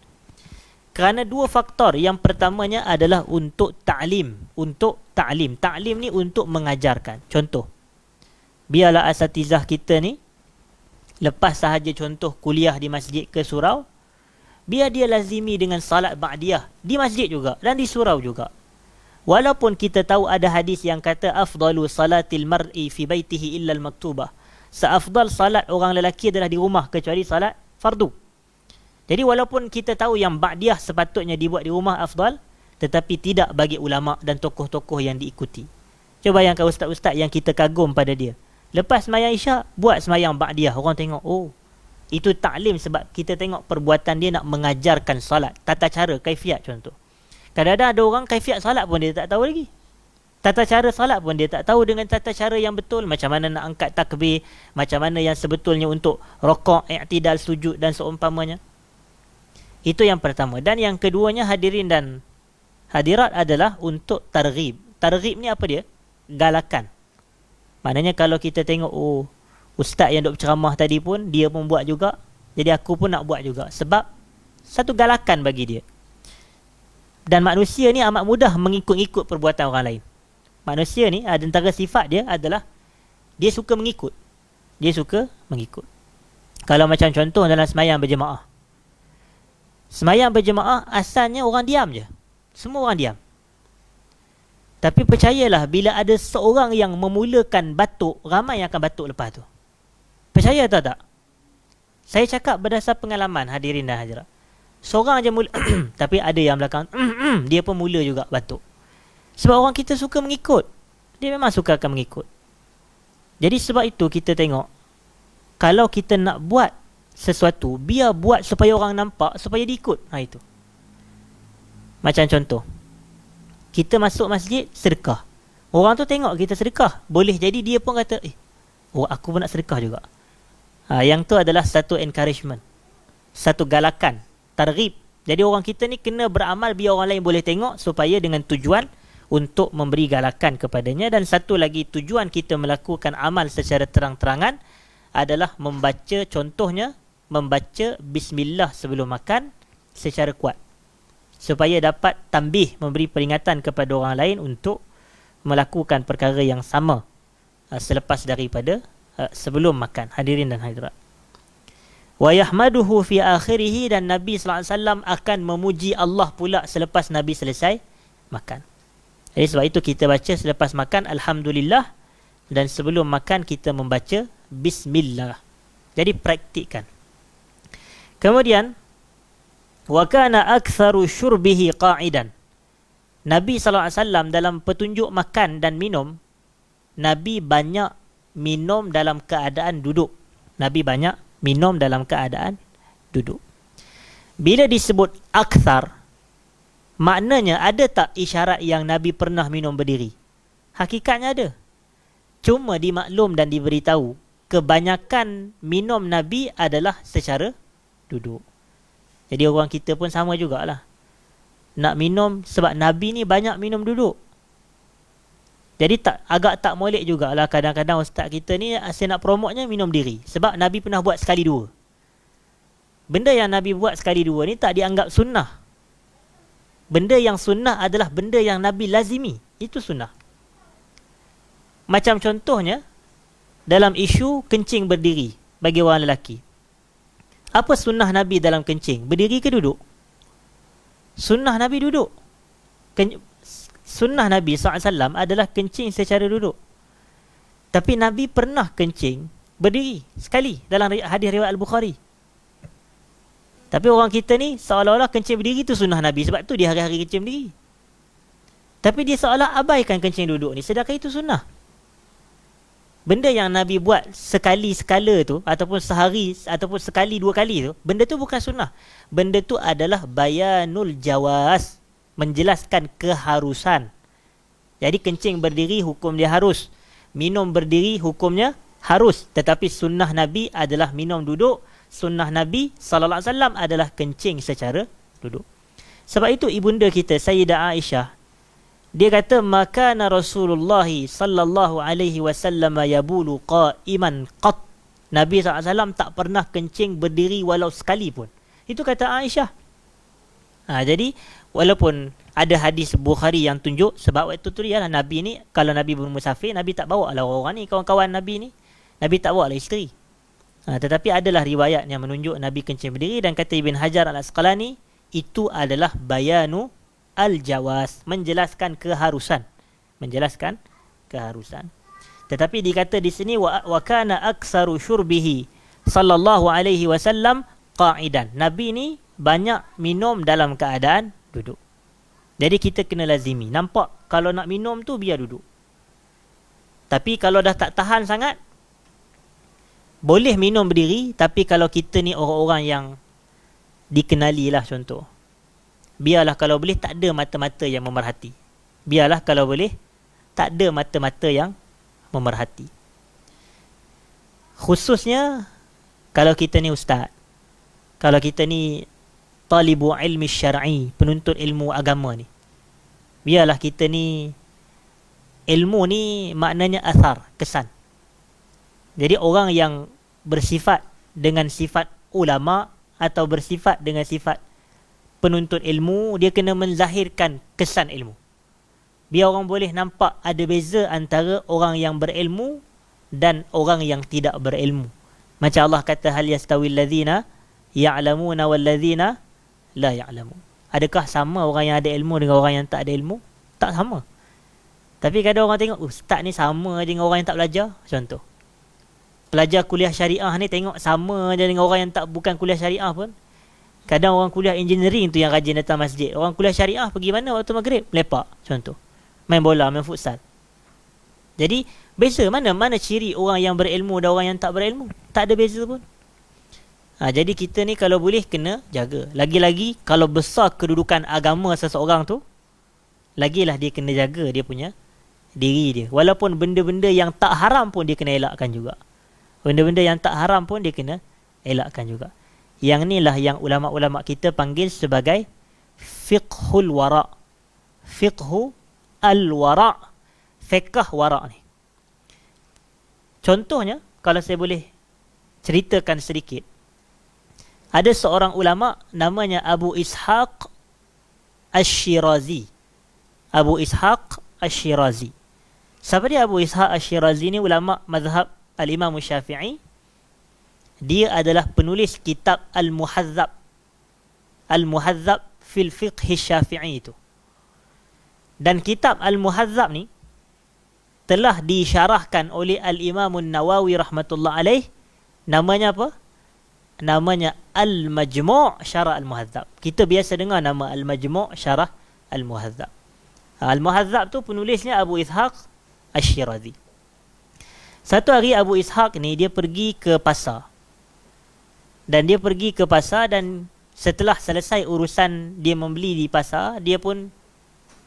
Kerana dua faktor. Yang pertamanya adalah untuk ta'lim. Untuk ta'lim. Ta'lim ni untuk mengajarkan. Contoh, biarlah asatizah kita ni, lepas sahaja contoh kuliah di masjid ke surau, biar dia lazimi dengan salat ba'diyah di masjid juga dan di surau juga. Walaupun kita tahu ada hadis yang kata afdalu salatil mar'i fi baitihi illa al-maktubah. Seafdal salat orang lelaki adalah di rumah kecuali salat fardu. Jadi walaupun kita tahu yang ba'diyah sepatutnya dibuat di rumah afdal, tetapi tidak bagi ulama dan tokoh-tokoh yang diikuti. Cuba bayangkan ustaz-ustaz yang kita kagum pada dia. Lepas sembahyang isyak, buat sembahyang ba'diyah. Orang tengok, oh, itu taklim sebab kita tengok perbuatan dia nak mengajarkan salat. Tata cara, kaifiat contoh. Kadang-kadang ada orang kaifiat salat pun dia tak tahu lagi. Tata cara salat pun dia tak tahu dengan tata cara yang betul. Macam mana nak angkat takbir, macam mana yang sebetulnya untuk rokok, i'tidal, sujud dan seumpamanya. Itu yang pertama. Dan yang keduanya hadirin dan hadirat adalah untuk targhib. Targhib ni apa dia? Galakan. Maknanya kalau kita tengok, oh, ustaz yang duk ceramah tadi pun, dia pun buat juga. Jadi aku pun nak buat juga. Sebab satu galakan bagi dia. Dan manusia ni amat mudah mengikut-ikut perbuatan orang lain. Manusia ni, antara sifat dia adalah dia suka mengikut. Dia suka mengikut. Kalau macam contoh dalam sembahyang berjemaah. Sembahyang berjemaah asalnya orang diam je. Semua orang diam. Tapi percayalah, bila ada seorang yang memulakan batuk, ramai yang akan batuk lepas tu. Percaya atau tak? Saya cakap berdasar pengalaman hadirin dan hadirat. Seorang je mula, tapi ada yang belakang, dia pun mula juga batuk. Sebab orang kita suka mengikut. Dia memang suka akan mengikut. Jadi sebab itu kita tengok, kalau kita nak buat sesuatu, biar buat supaya orang nampak, supaya diikut. Itu. Macam contoh, kita masuk masjid, sedekah. Orang tu tengok kita sedekah. Boleh jadi dia pun kata, oh aku pun nak sedekah juga. Yang tu adalah satu encouragement. Satu galakan. Targhib. Jadi orang kita ni kena beramal biar orang lain boleh tengok, supaya dengan tujuan untuk memberi galakan kepadanya. Dan satu lagi tujuan kita melakukan amal secara terang-terangan adalah membaca, contohnya membaca bismillah sebelum makan secara kuat, supaya dapat tambih, memberi peringatan kepada orang lain untuk melakukan perkara yang sama selepas daripada sebelum makan. Hadirin dan hadirat. Wa yahmaduhu fi akhirih, dan Nabi sallallahu alaihi wasallam akan memuji Allah pula selepas Nabi selesai makan. Jadi sebab itu kita baca selepas makan Alhamdulillah, dan sebelum makan kita membaca Bismillah. Jadi praktikkan. Kemudian wa kana aktsaru syurbihi qa'idan. Nabi SAW dalam petunjuk makan dan minum, Nabi banyak minum dalam keadaan duduk. Nabi banyak minum dalam keadaan duduk. Bila disebut akthar, maknanya ada tak isyarat yang Nabi pernah minum berdiri? Hakikatnya ada. Cuma dimaklum dan diberitahu, kebanyakan minum Nabi adalah secara duduk. Jadi orang kita pun sama jugalah. Nak minum, sebab Nabi ni banyak minum duduk. Jadi agak tak molek jugalah kadang-kadang ustaz kita ni asyik nak promotnya minum diri. Sebab Nabi pernah buat sekali dua. Benda yang Nabi buat sekali dua ni tak dianggap sunnah. Benda yang sunnah adalah benda yang Nabi lazimi. Itu sunnah. Macam contohnya, dalam isu kencing berdiri bagi orang lelaki. Apa sunnah Nabi dalam kencing? Berdiri ke duduk? Sunnah Nabi duduk. Sunnah Nabi SAW adalah kencing secara duduk. Tapi Nabi pernah kencing berdiri sekali dalam hadis riwayat Al-Bukhari. Tapi orang kita ni seolah-olah kencing berdiri tu sunnah Nabi. Sebab tu dia hari-hari kencing berdiri. Tapi dia seolah abaikan kencing duduk ni, sedangkan itu sunnah. Benda yang Nabi buat sekali sekala tu, ataupun sehari, ataupun sekali dua kali tu, benda tu bukan sunnah. Benda tu adalah bayanul jawaz, menjelaskan keharusan. Jadi kencing berdiri hukum dia harus, minum berdiri hukumnya harus. Tetapi sunnah Nabi adalah minum duduk. Sunnah Nabi SAW adalah kencing secara duduk. Sebab itu ibunda kita Sayyidah Aisyah, dia kata makana Rasulullah sallallahu alaihi wasallam yabulu qa'iman qat. Nabi SAW tak pernah kencing berdiri walau sekali pun. Itu kata Aisyah. Jadi walaupun ada hadis Bukhari yang tunjuk, sebab waktu tu ialah Nabi ni kalau Nabi bermusafir, Nabi tak bawa lah orang ni, kawan-kawan Nabi ni. Nabi tak bawa lah isteri. Tetapi adalah riwayat yang menunjuk Nabi kencing berdiri, dan kata Ibn Hajar Al-Asqalani, itu adalah bayanu al-jawaz, menjelaskan keharusan. Menjelaskan keharusan. Tetapi dikata di sini wa kana aktsaru syurbihi sallallahu alaihi wasallam qa'idan. Nabi ni banyak minum dalam keadaan duduk. Jadi kita kena lazimi. Nampak kalau nak minum tu biar duduk. Tapi kalau dah tak tahan sangat, boleh minum berdiri. Tapi kalau kita ni orang-orang yang dikenali lah contoh, biarlah kalau boleh tak ada mata-mata yang memerhati. Biarlah kalau boleh tak ada mata-mata yang memerhati. Khususnya kalau kita ni ustaz, kalau kita ni talibu ilmi syar'i, penuntut ilmu agama ni, biarlah kita ni, ilmu ni maknanya athar, kesan. Jadi orang yang bersifat dengan sifat ulama atau bersifat dengan sifat penuntut ilmu, dia kena menzahirkan kesan ilmu. Biar orang boleh nampak ada beza antara orang yang berilmu dan orang yang tidak berilmu. Macam Allah kata, hal yastawil ladzina ya'lamuna wal ladzina la ya'lamun. Adakah sama orang yang ada ilmu dengan orang yang tak ada ilmu? Tak sama. Tapi kadang orang tengok ustaz ni sama je dengan orang yang tak belajar. Contoh, pelajar kuliah syariah ni tengok sama je dengan orang yang tak bukan kuliah syariah pun. Kadang orang kuliah engineering tu yang rajin datang masjid. Orang kuliah syariah pergi mana waktu maghrib? Lepak, contoh. Main bola, main futsal. Jadi, beza mana ciri orang yang berilmu dan orang yang tak berilmu? Tak ada beza pun. Jadi kita ni kalau boleh kena jaga. Lagi-lagi kalau besar kedudukan agama seseorang tu, lagilah dia kena jaga dia punya diri dia. Walaupun benda-benda yang tak haram pun dia kena elakkan juga. Benda-benda yang tak haram pun dia kena elakkan juga. Yang inilah yang ulama-ulama kita panggil sebagai fiqhul wara'. Fiqhu al-wara'. Fiqh wara' ni. Contohnya, kalau saya boleh ceritakan sedikit. Ada seorang ulama namanya Abu Ishaq Ash-Shirazi. Abu Ishaq Ash-Shirazi. Siapa dia Abu Ishaq Ash-Shirazi ni? Ulama mazhab Al-Imam Syafi'i. Dia adalah penulis kitab Al-Muhadzab. Al-Muhadzab fil fiqh syafi'i itu. Dan kitab Al-Muhadzab ni telah disyarahkan oleh Al-Imam Nawawi rahmatullah alaih. Namanya apa? Namanya Al-Majmu' Syarah Al-Muhadzab. Kita biasa dengar nama Al-Majmu' Syarah Al-Muhadzab. Al-Muhadzab tu penulisnya Abu Ishaq Asy-Syirazi. Satu hari Abu Ishaq ni dia pergi ke pasar. Dan dia pergi ke pasar, dan setelah selesai urusan dia membeli di pasar, dia pun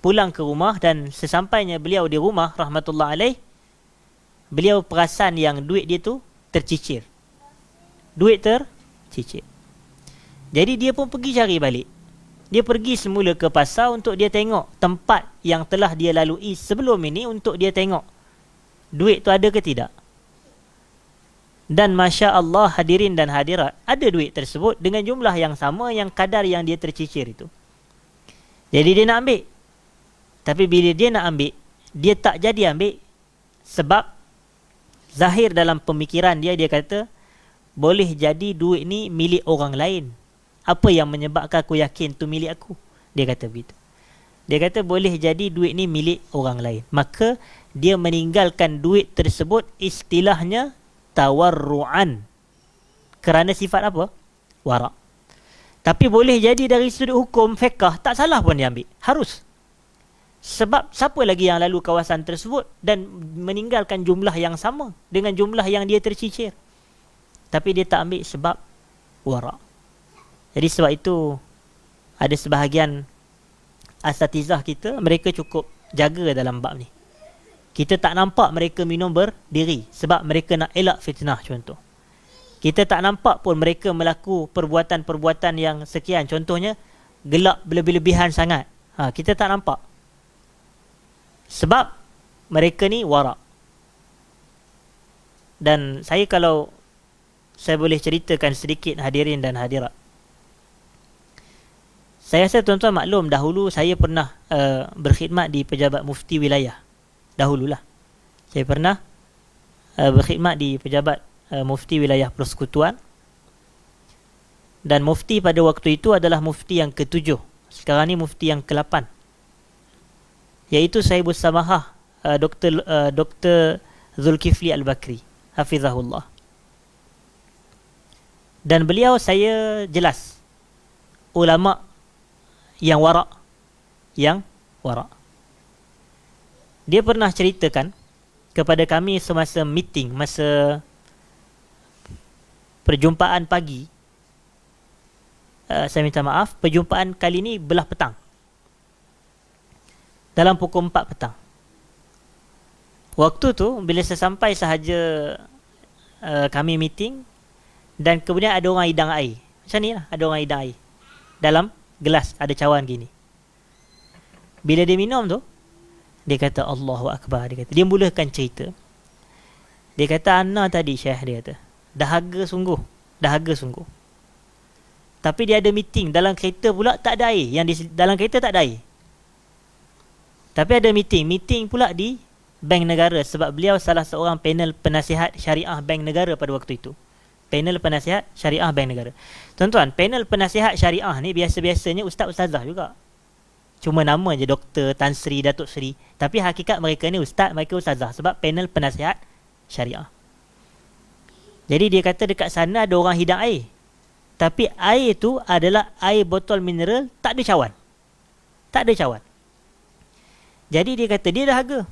pulang ke rumah. Dan sesampainya beliau di rumah rahmatullah alaih, beliau perasan yang duit dia tu tercicir. Duit tercicir. Jadi dia pun pergi cari balik. Dia pergi semula ke pasar untuk dia tengok tempat yang telah dia lalui sebelum ini, untuk dia tengok duit tu ada ke tidak. Dan Masya Allah hadirin dan hadirat, ada duit tersebut dengan jumlah yang sama, yang kadar yang dia tercicir itu. Jadi dia nak ambil. Tapi bila dia nak ambil, dia tak jadi ambil. Sebab zahir dalam pemikiran dia, dia kata boleh jadi duit ni milik orang lain. Apa yang menyebabkan aku yakin tu milik aku? Dia kata begitu. Dia kata boleh jadi duit ni milik orang lain. Maka dia meninggalkan duit tersebut, istilahnya tawarru'an. Kerana sifat apa? Wara'. Tapi boleh jadi dari sudut hukum fiqh, tak salah pun dia ambil. Harus. Sebab siapa lagi yang lalu kawasan tersebut dan meninggalkan jumlah yang sama dengan jumlah yang dia tercicir. Tapi dia tak ambil sebab wara'. Jadi sebab itu ada sebahagian asatizah kita, mereka cukup jaga dalam bab ni. Kita tak nampak mereka minum berdiri sebab mereka nak elak fitnah contoh. Kita tak nampak pun mereka melakukan perbuatan-perbuatan yang sekian. Contohnya gelak berlebih-lebihan sangat. Kita tak nampak. Sebab mereka ni wara'. Dan saya kalau saya boleh ceritakan sedikit hadirin dan hadirat. Saya rasa tuan-tuan maklum, dahulu saya pernah berkhidmat di pejabat mufti wilayah. Dahululah. Saya pernah berkhidmat di pejabat mufti wilayah Persekutuan. Dan mufti pada waktu itu adalah mufti yang ke-7. Sekarang ni mufti yang ke-8. Iaitu Sahibus Samahah Dr. Zulkifli Al-Bakri, hafizahullah. Dan beliau, saya jelas, ulama' yang wara'. Yang wara'. Dia pernah ceritakan kepada kami semasa meeting, masa perjumpaan pagi. Saya minta maaf, perjumpaan kali ni belah petang. Dalam pukul 4 petang. Waktu tu, bila saya sampai sahaja kami meeting, dan kemudian ada orang hidang air. Macam ni lah, ada orang hidang air. Dalam gelas, ada cawan gini. Bila dia minum tu, dia kata Allahu Akbar. Dia mulakan cerita. Dia kata, Ana tadi Syekh, dia kata, dahaga sungguh. Dahaga sungguh. Tapi dia ada meeting. Dalam kereta pula tak ada air. Dalam kereta tak ada air. Tapi ada meeting. Meeting pula di Bank Negara. Sebab beliau salah seorang panel penasihat syariah Bank Negara pada waktu itu. Panel penasihat syariah Bank Negara. Tuan-tuan, panel penasihat syariah ni biasa-biasanya ustaz-ustazah juga. Cuma nama je Dr. Tan Sri, Datuk Sri. Tapi hakikat mereka ni ustaz, mereka ustazah. Sebab panel penasihat syariah. Jadi dia kata dekat sana ada orang hidang air. Tapi air tu adalah air botol mineral, tak ada cawan. Tak ada cawan. Jadi dia kata dia dahaga.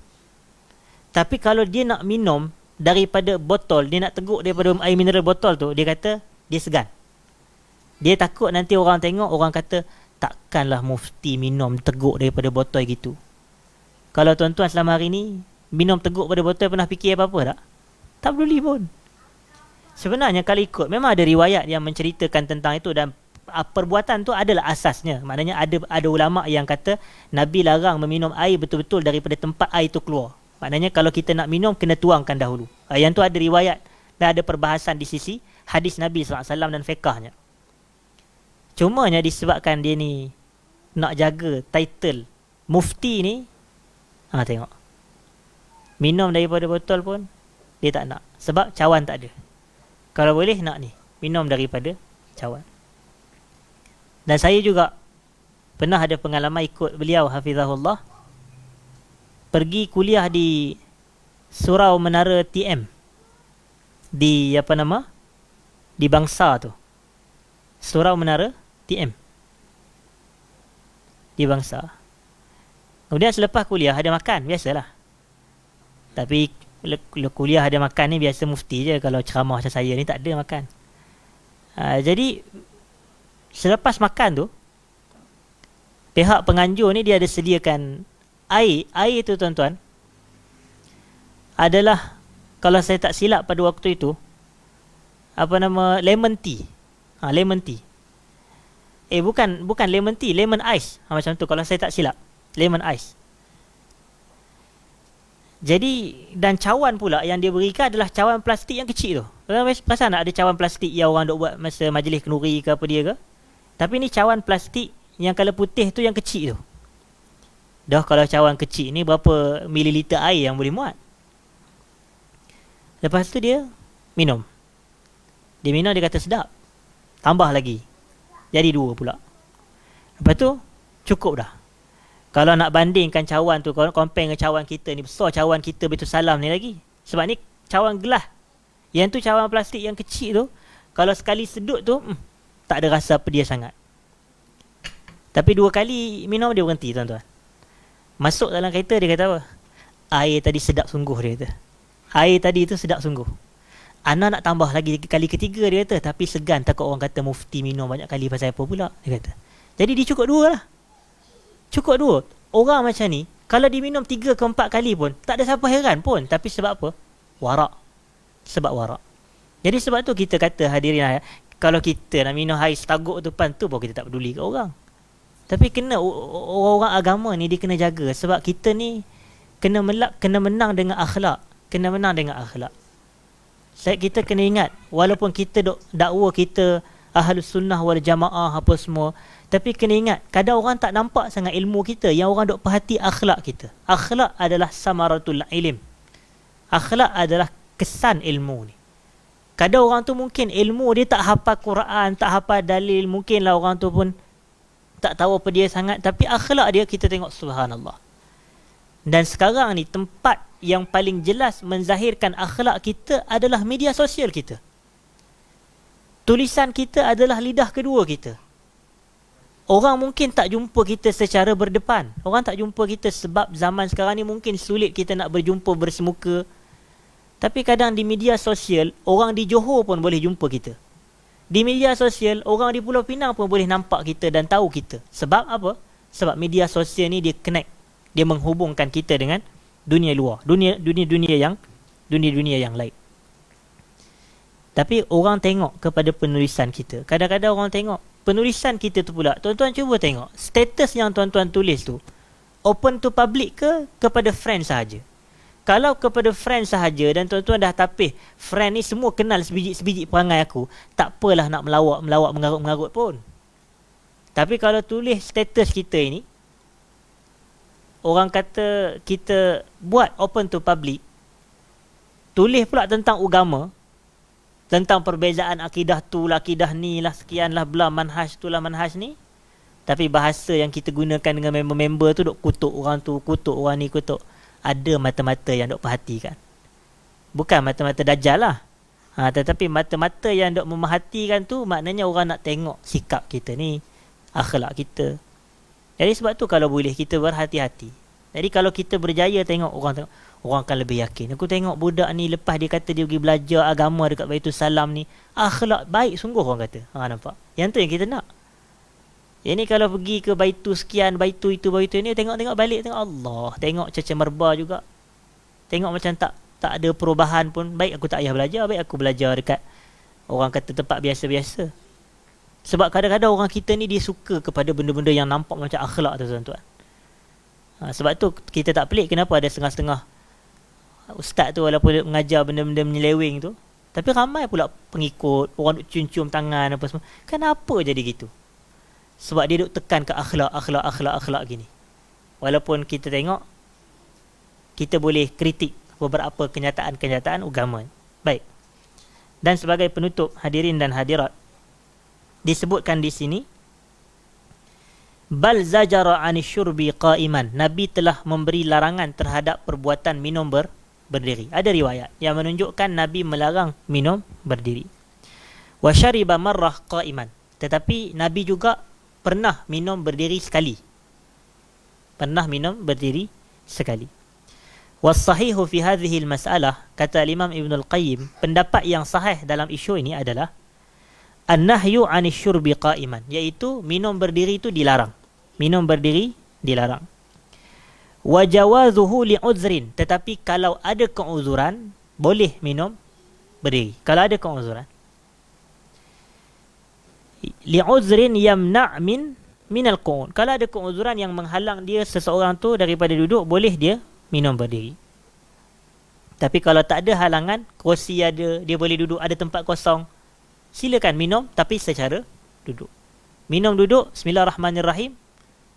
Tapi kalau dia nak minum daripada botol, dia nak teguk daripada air mineral botol tu, dia kata dia segan. Dia takut nanti orang tengok, orang kata takkanlah mufti minum teguk daripada botol gitu. Kalau tuan-tuan selama hari ni minum teguk pada botol, pernah fikir apa-apa tak? Tak peduli pun. Sebenarnya kalau ikut, memang ada riwayat yang menceritakan tentang itu, dan perbuatan tu adalah asasnya. Maknanya ada ulama yang kata Nabi larang meminum air betul-betul daripada tempat air tu keluar. Maknanya kalau kita nak minum, kena tuangkan dahulu. Yang tu ada riwayat dan ada perbahasan di sisi hadis Nabi SAW dan fiqahnya. Cumanya disebabkan dia ni nak jaga title mufti ni, tengok, minum daripada botol pun dia tak nak. Sebab cawan tak ada. Kalau boleh nak ni, minum daripada cawan. Dan saya juga pernah ada pengalaman ikut beliau hafizahullah pergi kuliah di Surau Menara TM di di Bangsa tu. Surau Menara TM di Bangsa. Kemudian selepas kuliah ada makan, biasalah. Tapi kuliah ada makan ni biasa mufti je. Kalau ceramah macam saya ni tak ada makan. Jadi selepas makan tu, pihak penganjur ni dia ada sediakan air. Air tu tuan-tuan adalah, kalau saya tak silap pada waktu itu, lemon tea. Lemon tea. Bukan lemon tea, lemon ice. Macam tu kalau saya tak silap. Lemon ice. Jadi, dan cawan pula yang dia berikan adalah cawan plastik yang kecil tu. Tuan-tuan perasan tak ada cawan plastik yang orang duk buat masa majlis kenduri ke apa dia ke? Tapi ni cawan plastik yang colour putih tu yang kecil tu. Dah kalau cawan kecil ni berapa mililiter air yang boleh muat. Lepas tu dia minum. Dia minum, dia kata sedap. Tambah lagi. Jadi 2 pula. Lepas tu cukup dah. Kalau nak bandingkan cawan tu, kalau compare dengan cawan kita ni, besar cawan kita Baitul Salam ni lagi. Sebab ni cawan gelas. Yang tu cawan plastik yang kecil tu, kalau sekali sedut tu, tak ada rasa apa dia sangat. Tapi 2 kali minum dia berhenti tuan-tuan. Masuk dalam kereta dia kata apa? Air tadi sedap sungguh, dia kata. Air tadi tu sedap sungguh. Ana nak tambah lagi kali ketiga, dia kata. Tapi segan takut orang kata mufti minum banyak kali pasal apa pula, dia kata. Jadi dia cukup 2 lah. Cukup 2. Orang macam ni, kalau diminum 3 ke 4 kali pun, tak ada siapa heran pun. Tapi sebab apa? Warak. Sebab warak. Jadi sebab tu kita kata hadirin, kalau kita nak minum air setaguk depan tu pun kita tak peduli ke orang. Tapi kena orang agama ni dia kena jaga. Sebab kita ni kena menang dengan akhlak. Kena menang dengan akhlak. Kita kena ingat, walaupun kita dakwa kita Ahlus Sunnah wal Jamaah apa semua, tapi kena ingat, kadang orang tak nampak sangat ilmu kita. Yang orang duk perhati akhlak kita. Akhlak adalah samaratul ilm. Akhlak adalah kesan ilmu ni. Kadang orang tu mungkin ilmu dia tak hafal Quran, tak hafal dalil, mungkinlah orang tu pun tak tahu apa dia sangat, tapi akhlak dia kita tengok subhanallah. Dan sekarang ni tempat yang paling jelas menzahirkan akhlak kita adalah media sosial kita. Tulisan kita adalah lidah kedua kita. Orang mungkin tak jumpa kita secara berdepan. Orang tak jumpa kita sebab zaman sekarang ni mungkin sulit kita nak berjumpa bersemuka. Tapi kadang di media sosial, orang di Johor pun boleh jumpa kita. Di media sosial, orang di Pulau Pinang pun boleh nampak kita dan tahu kita. Sebab apa? Sebab media sosial ni dia connect. Dia menghubungkan kita dengan dunia luar. Dunia-dunia yang lain. Tapi orang tengok kepada penulisan kita. Kadang-kadang orang tengok penulisan kita tu pula. Tuan-tuan cuba tengok. Status yang tuan-tuan tulis tu, open to public ke kepada friend sahaja? Kalau kepada friend sahaja dan tuan-tuan dah tapih, friend ni semua kenal sebiji perangai aku, tak apalah nak melawak, mengarut-mengarut pun. Tapi kalau tulis status kita ini, orang kata kita buat open to public, tulis pula tentang agama, tentang perbezaan akidah tu lah, akidah ni lah, sekian lah, belah manhaj tu lah, manhaj ni. Tapi bahasa yang kita gunakan dengan member-member tu duk kutuk orang tu, kutuk orang ni, kutuk. Ada mata-mata yang duk perhatikan. Bukan mata-mata dajjal lah. Tetapi mata-mata yang duk memerhatikan tu, maknanya orang nak tengok sikap kita ni, akhlak kita. Jadi sebab tu kalau boleh kita berhati-hati. Jadi kalau kita berjaya tengok, orang akan lebih yakin. Aku tengok budak ni lepas dia kata dia pergi belajar agama dekat Baitul Salam ni, akhlak baik sungguh orang kata. Nampak? Yang tu yang kita nak. Ini kalau pergi ke Baitu sekian, Baitu itu, Baitu ini, tengok-tengok balik, tengok Allah, tengok caca merba juga. Tengok macam tak ada perubahan pun. Baik aku tak payah belajar, baik aku belajar dekat orang kata tempat biasa-biasa. Sebab kadang-kadang orang kita ni dia suka kepada benda-benda yang nampak macam akhlak tu tuan-tuan. Sebab tu kita tak pelik kenapa ada setengah-setengah ustaz tu walaupun mengajar benda-benda menyeleweng tu, tapi ramai pula pengikut, orang duk cium-cium tangan apa semua. Kenapa jadi gitu? Sebab dia duk tekan ke akhlak gini. Walaupun kita tengok, kita boleh kritik beberapa kenyataan-kenyataan agama. Baik. Dan sebagai penutup, hadirin dan hadirat, disebutkan di sini Bal zajara 'anis syurbi qa'iman. Nabi telah memberi larangan terhadap perbuatan minum berdiri. Ada riwayat yang menunjukkan Nabi melarang minum berdiri. Wa syariba marrah qa'iman. Tetapi Nabi juga pernah minum berdiri sekali. Pernah minum berdiri sekali. Was-sahihu fi hadhihi al-mas'alah, kata Imam Ibn al-Qayyim, pendapat yang sahih dalam isu ini adalah an-nahyu 'anis syurbi qa'iman, iaitu minum berdiri itu dilarang. Minum berdiri dilarang. Wa jawazuhu li'udhrin, tetapi kalau ada keuzuran boleh minum berdiri. Kalau ada keuzuran. Li'udhrin yamna' min al-qu'ud. Kalau ada keuzuran yang menghalang dia seseorang tu daripada duduk, boleh dia minum berdiri. Tapi kalau tak ada halangan, kursi ada, dia boleh duduk, ada tempat kosong, silakan minum, tapi secara duduk. Minum duduk, bismillahirrahmanirrahim,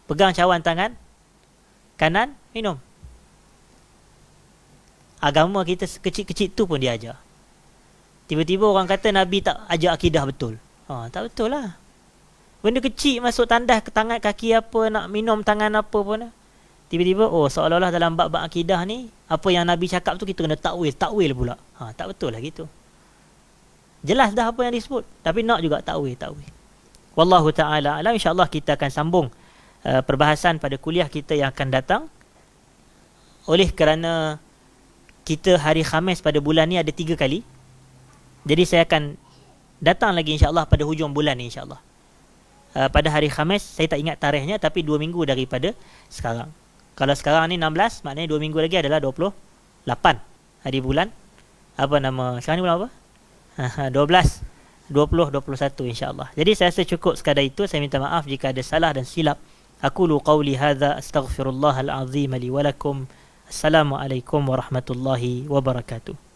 pegang cawan tangan kanan, minum. Agama kita kecil-kecil tu pun dia ajar. Tiba-tiba orang kata Nabi tak ajar akidah betul. Tak betul lah. Benda kecil masuk tandas ke tangan kaki apa, nak minum tangan apa pun. Tiba-tiba seolah-olah dalam bab-bab akidah ni, apa yang Nabi cakap tu kita kena takwil pula. Tak betul lah gitu. Jelas dah apa yang disebut, tapi nak juga takwil. Wallahu ta'ala alam. InsyaAllah kita akan sambung perbahasan pada kuliah kita yang akan datang. Oleh kerana kita hari Khamis pada bulan ni ada 3 kali, jadi saya akan datang lagi insyaAllah pada hujung bulan ni insyaAllah. Pada hari Khamis, saya tak ingat tarikhnya, tapi 2 minggu daripada sekarang. Kalau sekarang ni 16, maknanya 2 minggu lagi adalah 28 hari bulan. Apa nama? Sekarang ni bulan apa? 12, 20, 21 insyaAllah. Jadi saya rasa cukup sekadar itu. Saya minta maaf jika ada salah dan silap. Aqulu qawli hadha astaghfirullahal azim li wa lakum. Assalamualaikum warahmatullahi wabarakatuh.